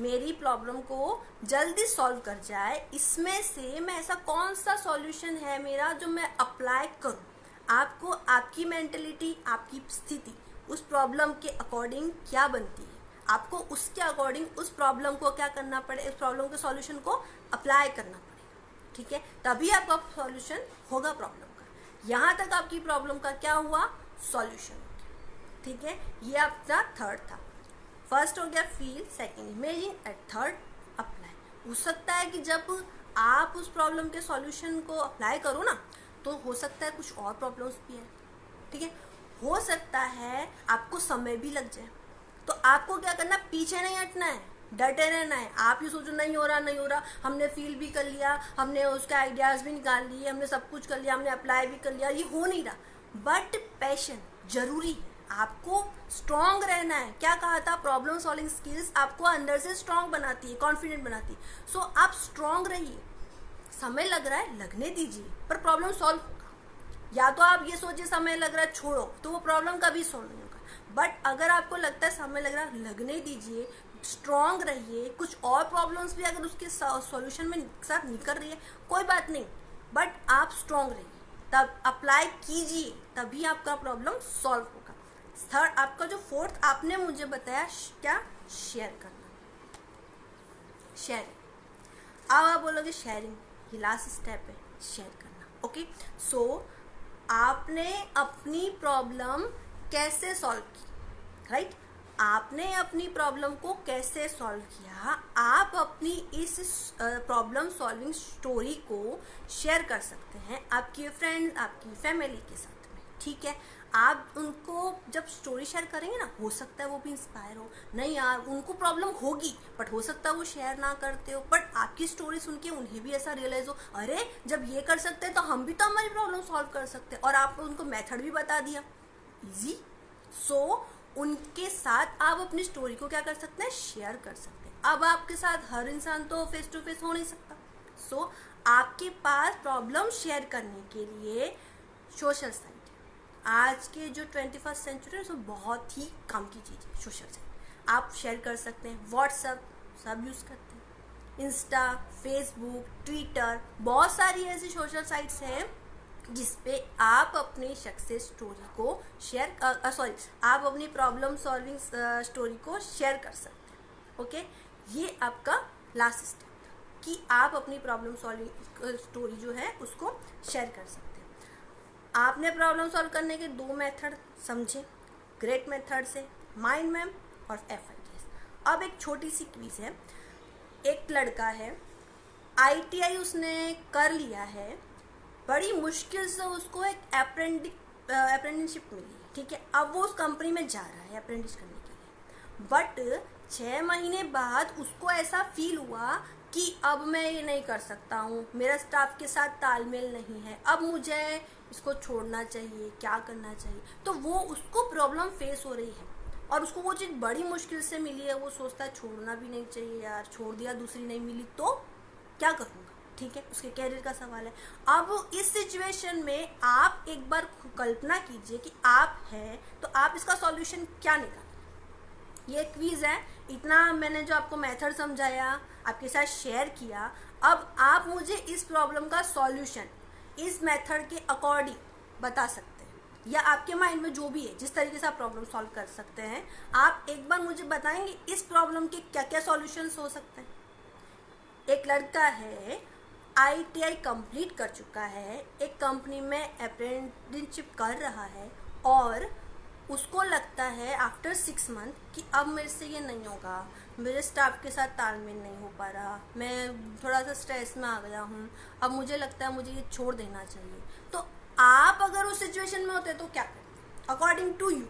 मेरी प्रॉब्लम को जल्दी सॉल्व कर जाए। इसमें से मैं ऐसा कौन सा सॉल्यूशन है मेरा जो मैं अप्लाई करूं। आपको आपकी मेंटलिटी, आपकी स्थिति उस प्रॉब्लम के अकॉर्डिंग क्या बनती है, आपको उसके अकॉर्डिंग उस प्रॉब्लम को क्या करना पड़े, उस प्रॉब्लम के सॉल्यूशन को अप्लाई करना पड़ेगा। ठीक है, तभी आपका सॉल्यूशन होगा प्रॉब्लम का। यहाँ तक आपकी प्रॉब्लम का क्या हुआ, सॉल्यूशन। ठीक है, ये आपका थर्ड था। फर्स्ट हो गया feel, second imagine, and third apply. हो सकता है कि जब आप उस प्रॉब्लम के सॉल्यूशन को अप्लाई करो ना, तो हो सकता है कुछ और प्रॉब्लम्स भी हैं। ठीक है, हो सकता है आपको समय भी लग जाए। तो आपको क्या करना, पीछे नहीं हटना है, डटे रहना है। आप ये सोचो नहीं हो रहा, नहीं हो रहा, हमने फील भी कर लिया, हमने उसके आइडियाज भी निकाल लिए, हमने सब कुछ कर लिया, हमने अप्लाई भी कर लिया, ये हो नहीं रहा। बट पैशन जरूरी है, आपको स्ट्रांग रहना है। क्या कहा था, प्रॉब्लम सॉल्विंग स्किल्स आपको अंदर से स्ट्रांग बनाती है, कॉन्फिडेंट बनाती है। सो आप स्ट्रांग रहिए, समय लग रहा है लगने दीजिए, पर प्रॉब्लम सॉल्व होगा। या तो आप ये सोचिए समय लग रहा है छोड़ो, तो वो प्रॉब्लम कभी सॉल्व नहीं होगा। बट अगर आपको लगता है समय लग रहा है, लगने दीजिए, स्ट्रांग रहिए। कुछ और प्रॉब्लम्स भी अगर उसके सॉल्यूशन में साथ निकल रही है, कोई बात नहीं, बट आप स्ट्रांग रहिए, तब अप्लाई कीजिए, तभी आपका प्रॉब्लम सॉल्व होगा। थर्ड, आपका जो फोर्थ आपने मुझे बताया क्या, शेयर करना, शेयरिंग। अब आप बोलोगे शेयरिंग, ये लास्ट स्टेप है, शेयर करना। ओके, सो आपने अपनी प्रॉब्लम कैसे सॉल्व की, राइट? आपने अपनी प्रॉब्लम को कैसे सॉल्व किया, आप अपनी इस प्रॉब्लम सॉल्विंग स्टोरी को शेयर कर सकते हैं आपके फ्रेंड, आपकी फैमिली के साथ में। ठीक है, आप उनको जब स्टोरी शेयर करेंगे ना, हो सकता है वो भी इंस्पायर हो। नहीं यार, उनको प्रॉब्लम होगी, बट हो सकता है वो शेयर ना करते हो, बट आपकी स्टोरी सुन के उन्हें भी ऐसा रियलाइज हो, अरे जब ये कर सकते हैं तो हम भी तो हमारी प्रॉब्लम सॉल्व कर सकते हैं। और आपने उनको मेथड भी बता दिया, इजी। सो उनके साथ आप अपनी स्टोरी को क्या कर सकते हैं, शेयर कर सकते हैं। अब आपके साथ हर इंसान तो फेस टू फेस हो नहीं सकता। सो आपके पास प्रॉब्लम शेयर करने के लिए सोशल साइट, आज के जो 21st सेंचुरी है उसमें बहुत ही काम की चीज़ है सोशल साइट। आप शेयर कर सकते हैं, व्हाट्सएप सब यूज़ करते हैं, इंस्टा, फेसबुक, ट्विटर, बहुत सारी ऐसी सोशल साइट्स हैं जिसपे आप अपनी सक्सेस स्टोरी को शेयर आप अपनी प्रॉब्लम सॉल्विंग स्टोरी को शेयर कर सकते हैं। ओके, ये आपका लास्ट स्टेप था कि आप अपनी प्रॉब्लम सॉल्विंग स्टोरी जो है उसको शेयर कर सकते हैं। आपने प्रॉब्लम सॉल्व करने के दो मेथड समझे, ग्रेट मेथड से, माइंड मैप और FIDS। अब एक छोटी सी क्विज है। एक लड़का है, ITI उसने कर लिया है, बड़ी मुश्किल से उसको एक अप्रेंटिसशिप मिली। ठीक है, अब वो उस कंपनी में जा रहा है अप्रेंटिस करने के लिए, बट 6 महीने बाद उसको ऐसा फील हुआ कि अब मैं ये नहीं कर सकता हूँ, मेरा स्टाफ के साथ तालमेल नहीं है, अब मुझे इसको छोड़ना चाहिए, क्या करना चाहिए। तो वो उसको प्रॉब्लम फेस हो रही है और उसको वो चीज़ बड़ी मुश्किल से मिली है। वो सोचता है छोड़ना भी नहीं चाहिए यार, छोड़ दिया, दूसरी नहीं मिली तो क्या करूँगा। ठीक है, उसके कैरियर का सवाल है। अब इस सिचुएशन में आप एक बार कल्पना कीजिए कि आप हैं, तो आप इसका सॉल्यूशन क्या निकालें। ये क्विज है, इतना मैंने जो आपको मेथड समझाया, आपके साथ शेयर किया। अब आप मुझे इस प्रॉब्लम का सॉल्यूशन इस मेथड के अकॉर्डिंग बता सकते हैं, या आपके माइंड में जो भी है, जिस तरीके से आप प्रॉब्लम सॉल्व कर सकते हैं, आप एक बार मुझे बताएंगे इस प्रॉब्लम के क्या क्या सॉल्यूशंस हो सकते हैं। एक लड़का है, ITI कंप्लीट कर चुका है, एक कंपनी में अप्रेंटिसशिप कर रहा है और उसको लगता है आफ्टर 6 मंथ कि अब मेरे से ये नहीं होगा, मेरे स्टाफ के साथ तालमेल नहीं हो पा रहा, मैं थोड़ा सा स्ट्रेस में आ गया हूँ, अब मुझे लगता है मुझे ये छोड़ देना चाहिए। तो आप अगर उस सिचुएशन में होते तो क्या करते अकॉर्डिंग टू यू?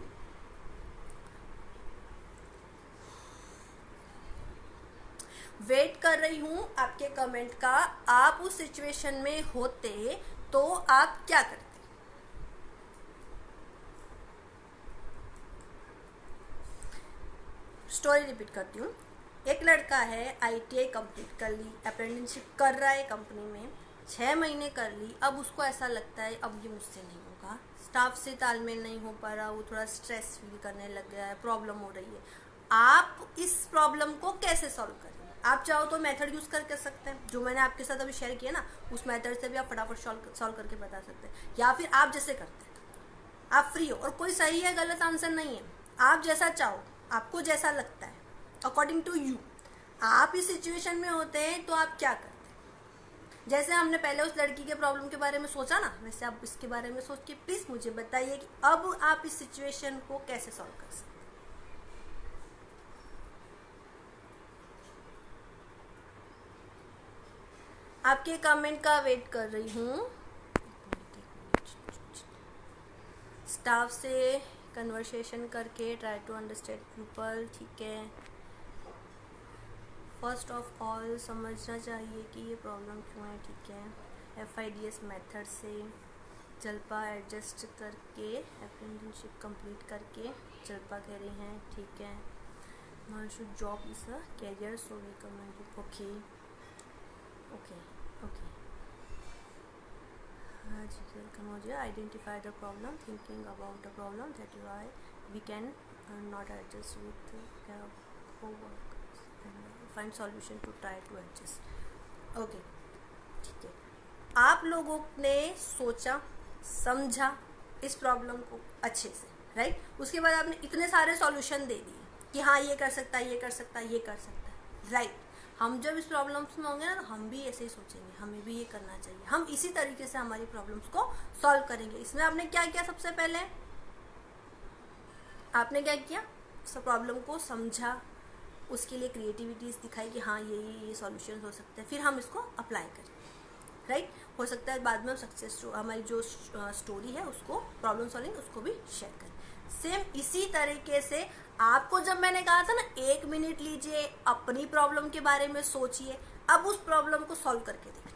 वेट कर रही हूँ आपके कमेंट का। आप उस सिचुएशन में होते तो आप क्या करते? स्टोरी रिपीट करती हूँ। एक लड़का है, आईटीआई कंप्लीट कर ली, अप्रेंटिसशिप कर रहा है कंपनी में, 6 महीने कर ली। अब उसको ऐसा लगता है अब ये मुझसे नहीं होगा, स्टाफ से तालमेल नहीं हो पा रहा, वो थोड़ा स्ट्रेस फील करने लग गया है, प्रॉब्लम हो रही है। आप इस प्रॉब्लम को कैसे सॉल्व करेंगे? आप चाहो तो मेथड यूज कर सकते हैं जो मैंने आपके साथ अभी शेयर किया ना, उस मेथड से भी आप फटाफट सॉल्व करके बता सकते हैं। या फिर आप जैसे करते हैं, आप फ्री हो और कोई सही है गलत आंसर नहीं है, आप जैसा चाहो, आपको जैसा लगता है अकॉर्डिंग टू यू, आप इस सिचुएशन में होते हैं तो आप क्या करते हैं? जैसे हमने पहले उस लड़की के प्रॉब्लम के बारे में सोचा ना, वैसे आप इसके बारे में सोच के प्लीज मुझे बताइए कि अब आप इस सिचुएशन को कैसे सॉल्व कर सकते हैं। आपके कमेंट का वेट कर रही हूँ। स्टाफ से कन्वर्सेशन करके ट्राई टू अंडरस्टैंड पीपल, ठीक है। फर्स्ट ऑफ ऑल समझना चाहिए कि ये प्रॉब्लम क्यों है, ठीक है। FIDS मेथड से जल्पा एडजस्ट करके अप्रेंटिसशिप कंप्लीट करके जल्पा कह रही हैं, ठीक है। मानसू job is a career so we comment, okay okay okay. हाँ जी, वेलकम हो जाए। Identify the problem, thinking about the problem, that is why we can not adjust with homework and find solution to try to adjust, okay ठीक है। आप लोगों ने सोचा समझा इस प्रॉब्लम को अच्छे से, राइट। उसके बाद आपने इतने सारे सॉल्यूशन दे दिए कि हाँ ये कर सकता है, ये कर सकता है, ये कर सकता है, राइट। हम जब इस प्रॉब्लम्स में होंगे ना तो हम भी ऐसे ही सोचेंगे, हमें भी ये करना चाहिए, हम इसी तरीके से हमारी प्रॉब्लम्स को सॉल्व करेंगे। इसमें आपने क्या किया? सबसे पहले आपने क्या किया? सब प्रॉब्लम को समझा, उसके लिए क्रिएटिविटीज दिखाई कि हाँ ये सॉल्यूशन हो सकते हैं, फिर हम इसको अप्लाई करें, राइट। हो सकता है बाद में हम सक्सेस हमारी जो स्टोरी है उसको, प्रॉब्लम सॉल्विंग, उसको भी शेयर करें। सेम इसी तरीके से आपको जब मैंने कहा था ना 1 मिनट लीजिए, अपनी प्रॉब्लम के बारे में सोचिए, अब उस प्रॉब्लम को सॉल्व करके देखना,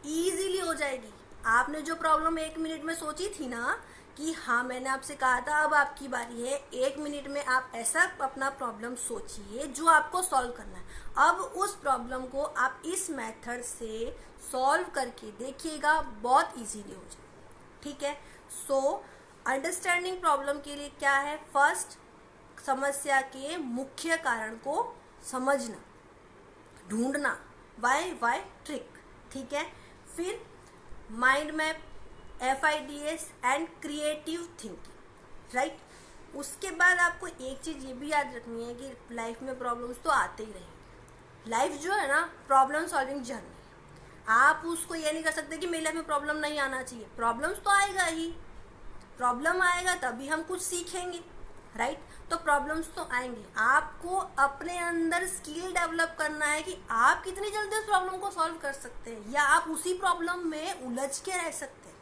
इजीली हो जाएगी। आपने जो प्रॉब्लम 1 मिनट में सोची थी ना कि हाँ मैंने आपसे कहा था अब आपकी बारी है, 1 मिनट में आप ऐसा अपना प्रॉब्लम सोचिए जो आपको सॉल्व करना है। अब उस प्रॉब्लम को आप इस मेथड से सॉल्व करके देखिएगा, बहुत इजीली हो जाए, ठीक है। सो अंडरस्टैंडिंग प्रॉब्लम के लिए क्या है? फर्स्ट, समस्या के मुख्य कारण को समझना, ढूंढना, वाई ट्रिक, ठीक है। फिर mind map, FIDS and creative thinking, right. उसके बाद आपको एक चीज ये भी याद रखनी है कि लाइफ में प्रॉब्लम्स तो आते ही रहेंगे। लाइफ जो है ना प्रॉब्लम सॉल्विंग जर्नी, आप उसको ये नहीं कर सकते कि मेरी लाइफ में प्रॉब्लम नहीं आना चाहिए, प्रॉब्लम्स तो आएगा ही, प्रॉब्लम आएगा तभी हम कुछ सीखेंगे, राइट। तो प्रॉब्लम्स तो आएंगे, आपको अपने अंदर स्किल डेवलप करना है कि आप कितनी जल्दी उस प्रॉब्लम को सॉल्व कर सकते हैं या आप उसी प्रॉब्लम में उलझ के रह सकते हैं,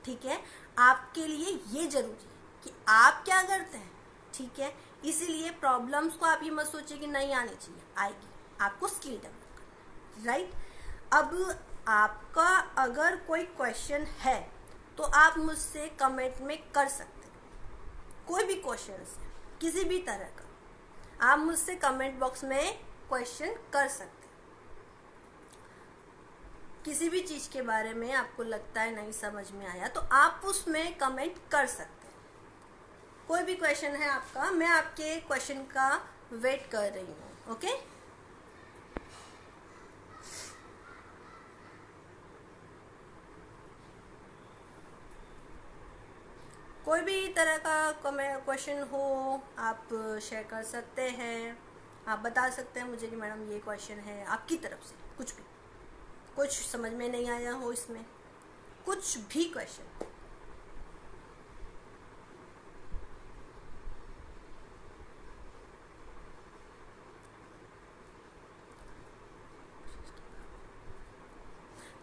ठीक है। आपके लिए ये जरूरी है कि आप क्या करते हैं, ठीक है। इसीलिए प्रॉब्लम्स को आप ये मत सोचिए कि नहीं आनी चाहिए, आएगी, आपको स्किल डेवलप करना है, राइट। अब आपका अगर कोई क्वेश्चन है तो आप मुझसे कमेंट में कर सकते हैं, कोई भी क्वेश्चन है किसी भी तरह का, आप मुझसे कमेंट बॉक्स में क्वेश्चन कर सकते हैं। किसी भी चीज के बारे में आपको लगता है नहीं समझ में आया तो आप उसमें कमेंट कर सकते हैं। कोई भी क्वेश्चन है आपका, मैं आपके क्वेश्चन का वेट कर रही हूँ, ओके। कोई भी तरह का क्वेश्चन हो आप शेयर कर सकते हैं, आप बता सकते हैं मुझे कि मैडम ये क्वेश्चन है आपकी तरफ से, कुछ भी, कुछ समझ में नहीं आया हो इसमें, कुछ भी क्वेश्चन।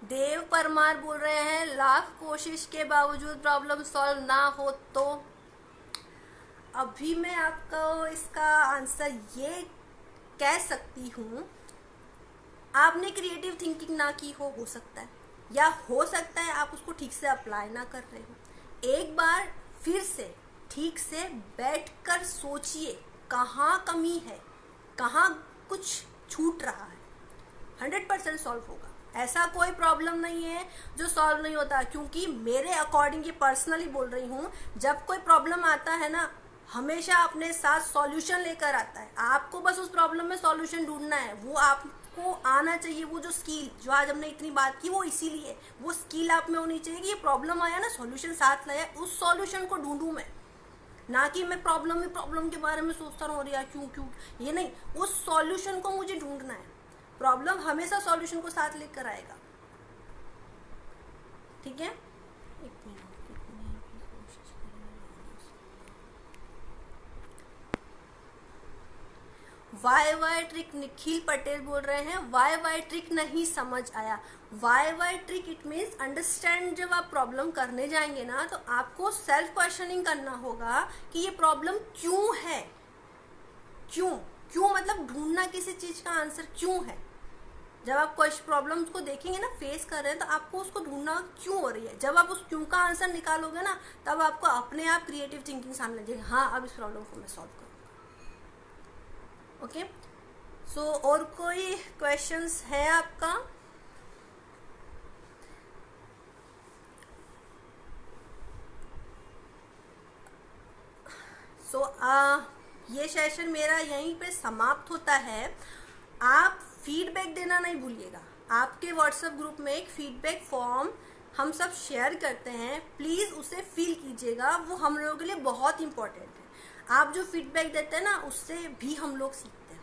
देव परमार बोल रहे हैं लाख कोशिश के बावजूद प्रॉब्लम सॉल्व ना हो तो? अभी मैं आपको इसका आंसर ये कह सकती हूँ आपने क्रिएटिव थिंकिंग ना की हो सकता है, या हो सकता है आप उसको ठीक से अप्लाई ना कर रहे हो। एक बार फिर से ठीक से बैठकर सोचिए कहाँ कमी है, कहाँ कुछ छूट रहा है। 100% सॉल्व होगा। ऐसा कोई प्रॉब्लम नहीं है जो सॉल्व नहीं होता, क्योंकि मेरे अकॉर्डिंग, ये पर्सनली बोल रही हूँ, जब कोई प्रॉब्लम आता है ना, हमेशा अपने साथ सॉल्यूशन लेकर आता है। आपको बस उस प्रॉब्लम में सॉल्यूशन ढूंढना है, वो आपको आना चाहिए। वो जो स्किल जो आज हमने इतनी बात की, वो इसीलिए वो स्किल आप में होनी चाहिए कि ये प्रॉब्लम आया ना, सॉल्यूशन साथ लाया, उस सॉल्यूशन को ढूंढूं मैं, ना कि मैं प्रॉब्लम के बारे में सोचता रहूं, यार क्यों क्यों, ये नहीं। उस सॉल्यूशन को मुझे ढूंढना है। प्रॉब्लम हमेशा सॉल्यूशन को साथ लेकर आएगा, ठीक है। एक minute, why trick Nikhil Patel बोल रहे हैं, वाई ट्रिक नहीं समझ आया। Why trick it means understand. जब आप प्रॉब्लम करने जाएंगे ना, तो आपको सेल्फ क्वेश्चनिंग करना होगा कि ये प्रॉब्लम क्यों है। क्यों क्यों मतलब ढूंढना किसी चीज का आंसर क्यों है। जब आप कुछ प्रॉब्लम्स को देखेंगे ना, फेस कर रहे हैं, तो आपको उसको ढूंढना क्यों हो रही है। जब आप उस क्यों का आंसर निकालोगे ना, तब आपको अपने आप क्रिएटिव थिंकिंग सामने जाएगी, हाँ अब इस प्रॉब्लम को मैं सॉल्व करूँगा। ओके, सो और कोई क्वेश्चंस है आपका? ये सेशन मेरा यहीं पे समाप्त होता है। आप फीडबैक देना नहीं भूलिएगा। आपके व्हाट्सएप ग्रुप में एक फीडबैक फॉर्म हम सब शेयर करते हैं, प्लीज़ उसे फिल कीजिएगा। वो हम लोगों के लिए बहुत इंपॉर्टेंट है। आप जो फीडबैक देते हैं ना, उससे भी हम लोग सीखते हैं,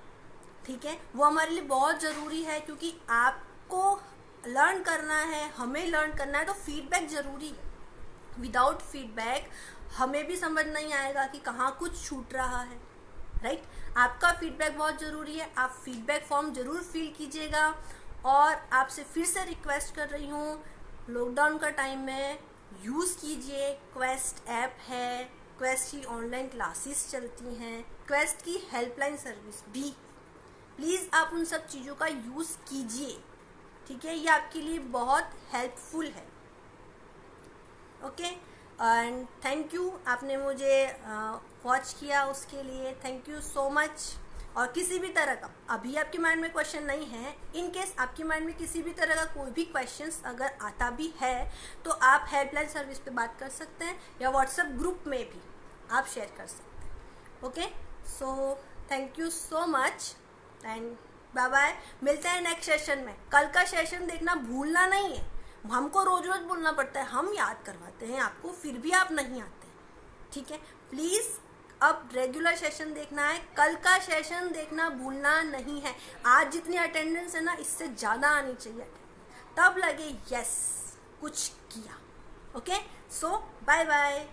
ठीक है। वो हमारे लिए बहुत ज़रूरी है, क्योंकि आपको लर्न करना है, हमें लर्न करना है, तो फीडबैक ज़रूरी है। विदाउट फीडबैक हमें भी समझ नहीं आएगा कि कहाँ कुछ छूट रहा है, राइट। आपका फीडबैक बहुत ज़रूरी है। आप फीडबैक फॉर्म ज़रूर फिल कीजिएगा। और आपसे फिर से रिक्वेस्ट कर रही हूँ, लॉकडाउन का टाइम में यूज़ कीजिए। क्वेस्ट ऐप है, क्वेस्ट की ऑनलाइन क्लासेस चलती हैं, क्वेस्ट की हेल्पलाइन सर्विस भी, प्लीज़ आप उन सब चीज़ों का यूज़ कीजिए, ठीक है। ये आपके लिए बहुत हेल्पफुल है। ओके, एंड थैंक यू, आपने मुझे वॉच किया, उसके लिए थैंक यू सो मच। और किसी भी तरह का अभी आपके माइंड में क्वेश्चन नहीं है, इन केस आपके माइंड में किसी भी तरह का कोई भी क्वेश्चंस अगर आता भी है, तो आप हेल्पलाइन सर्विस पे बात कर सकते हैं, या व्हाट्सएप ग्रुप में भी आप शेयर कर सकते हैं। Okay, so thank you so much and bye bye. मिलते हैं नेक्स्ट सेशन में। कल का सेशन देखना भूलना नहीं है। हमको रोज रोज बोलना पड़ता है, हम याद करवाते हैं आपको, फिर भी आप नहीं आते, ठीक है। प्लीज़ अब रेगुलर सेशन देखना है, कल का सेशन देखना भूलना नहीं है। आज जितनी अटेंडेंस है ना, इससे ज़्यादा आनी चाहिए, तब लगे यस कुछ किया। ओके, सो बाय बाय।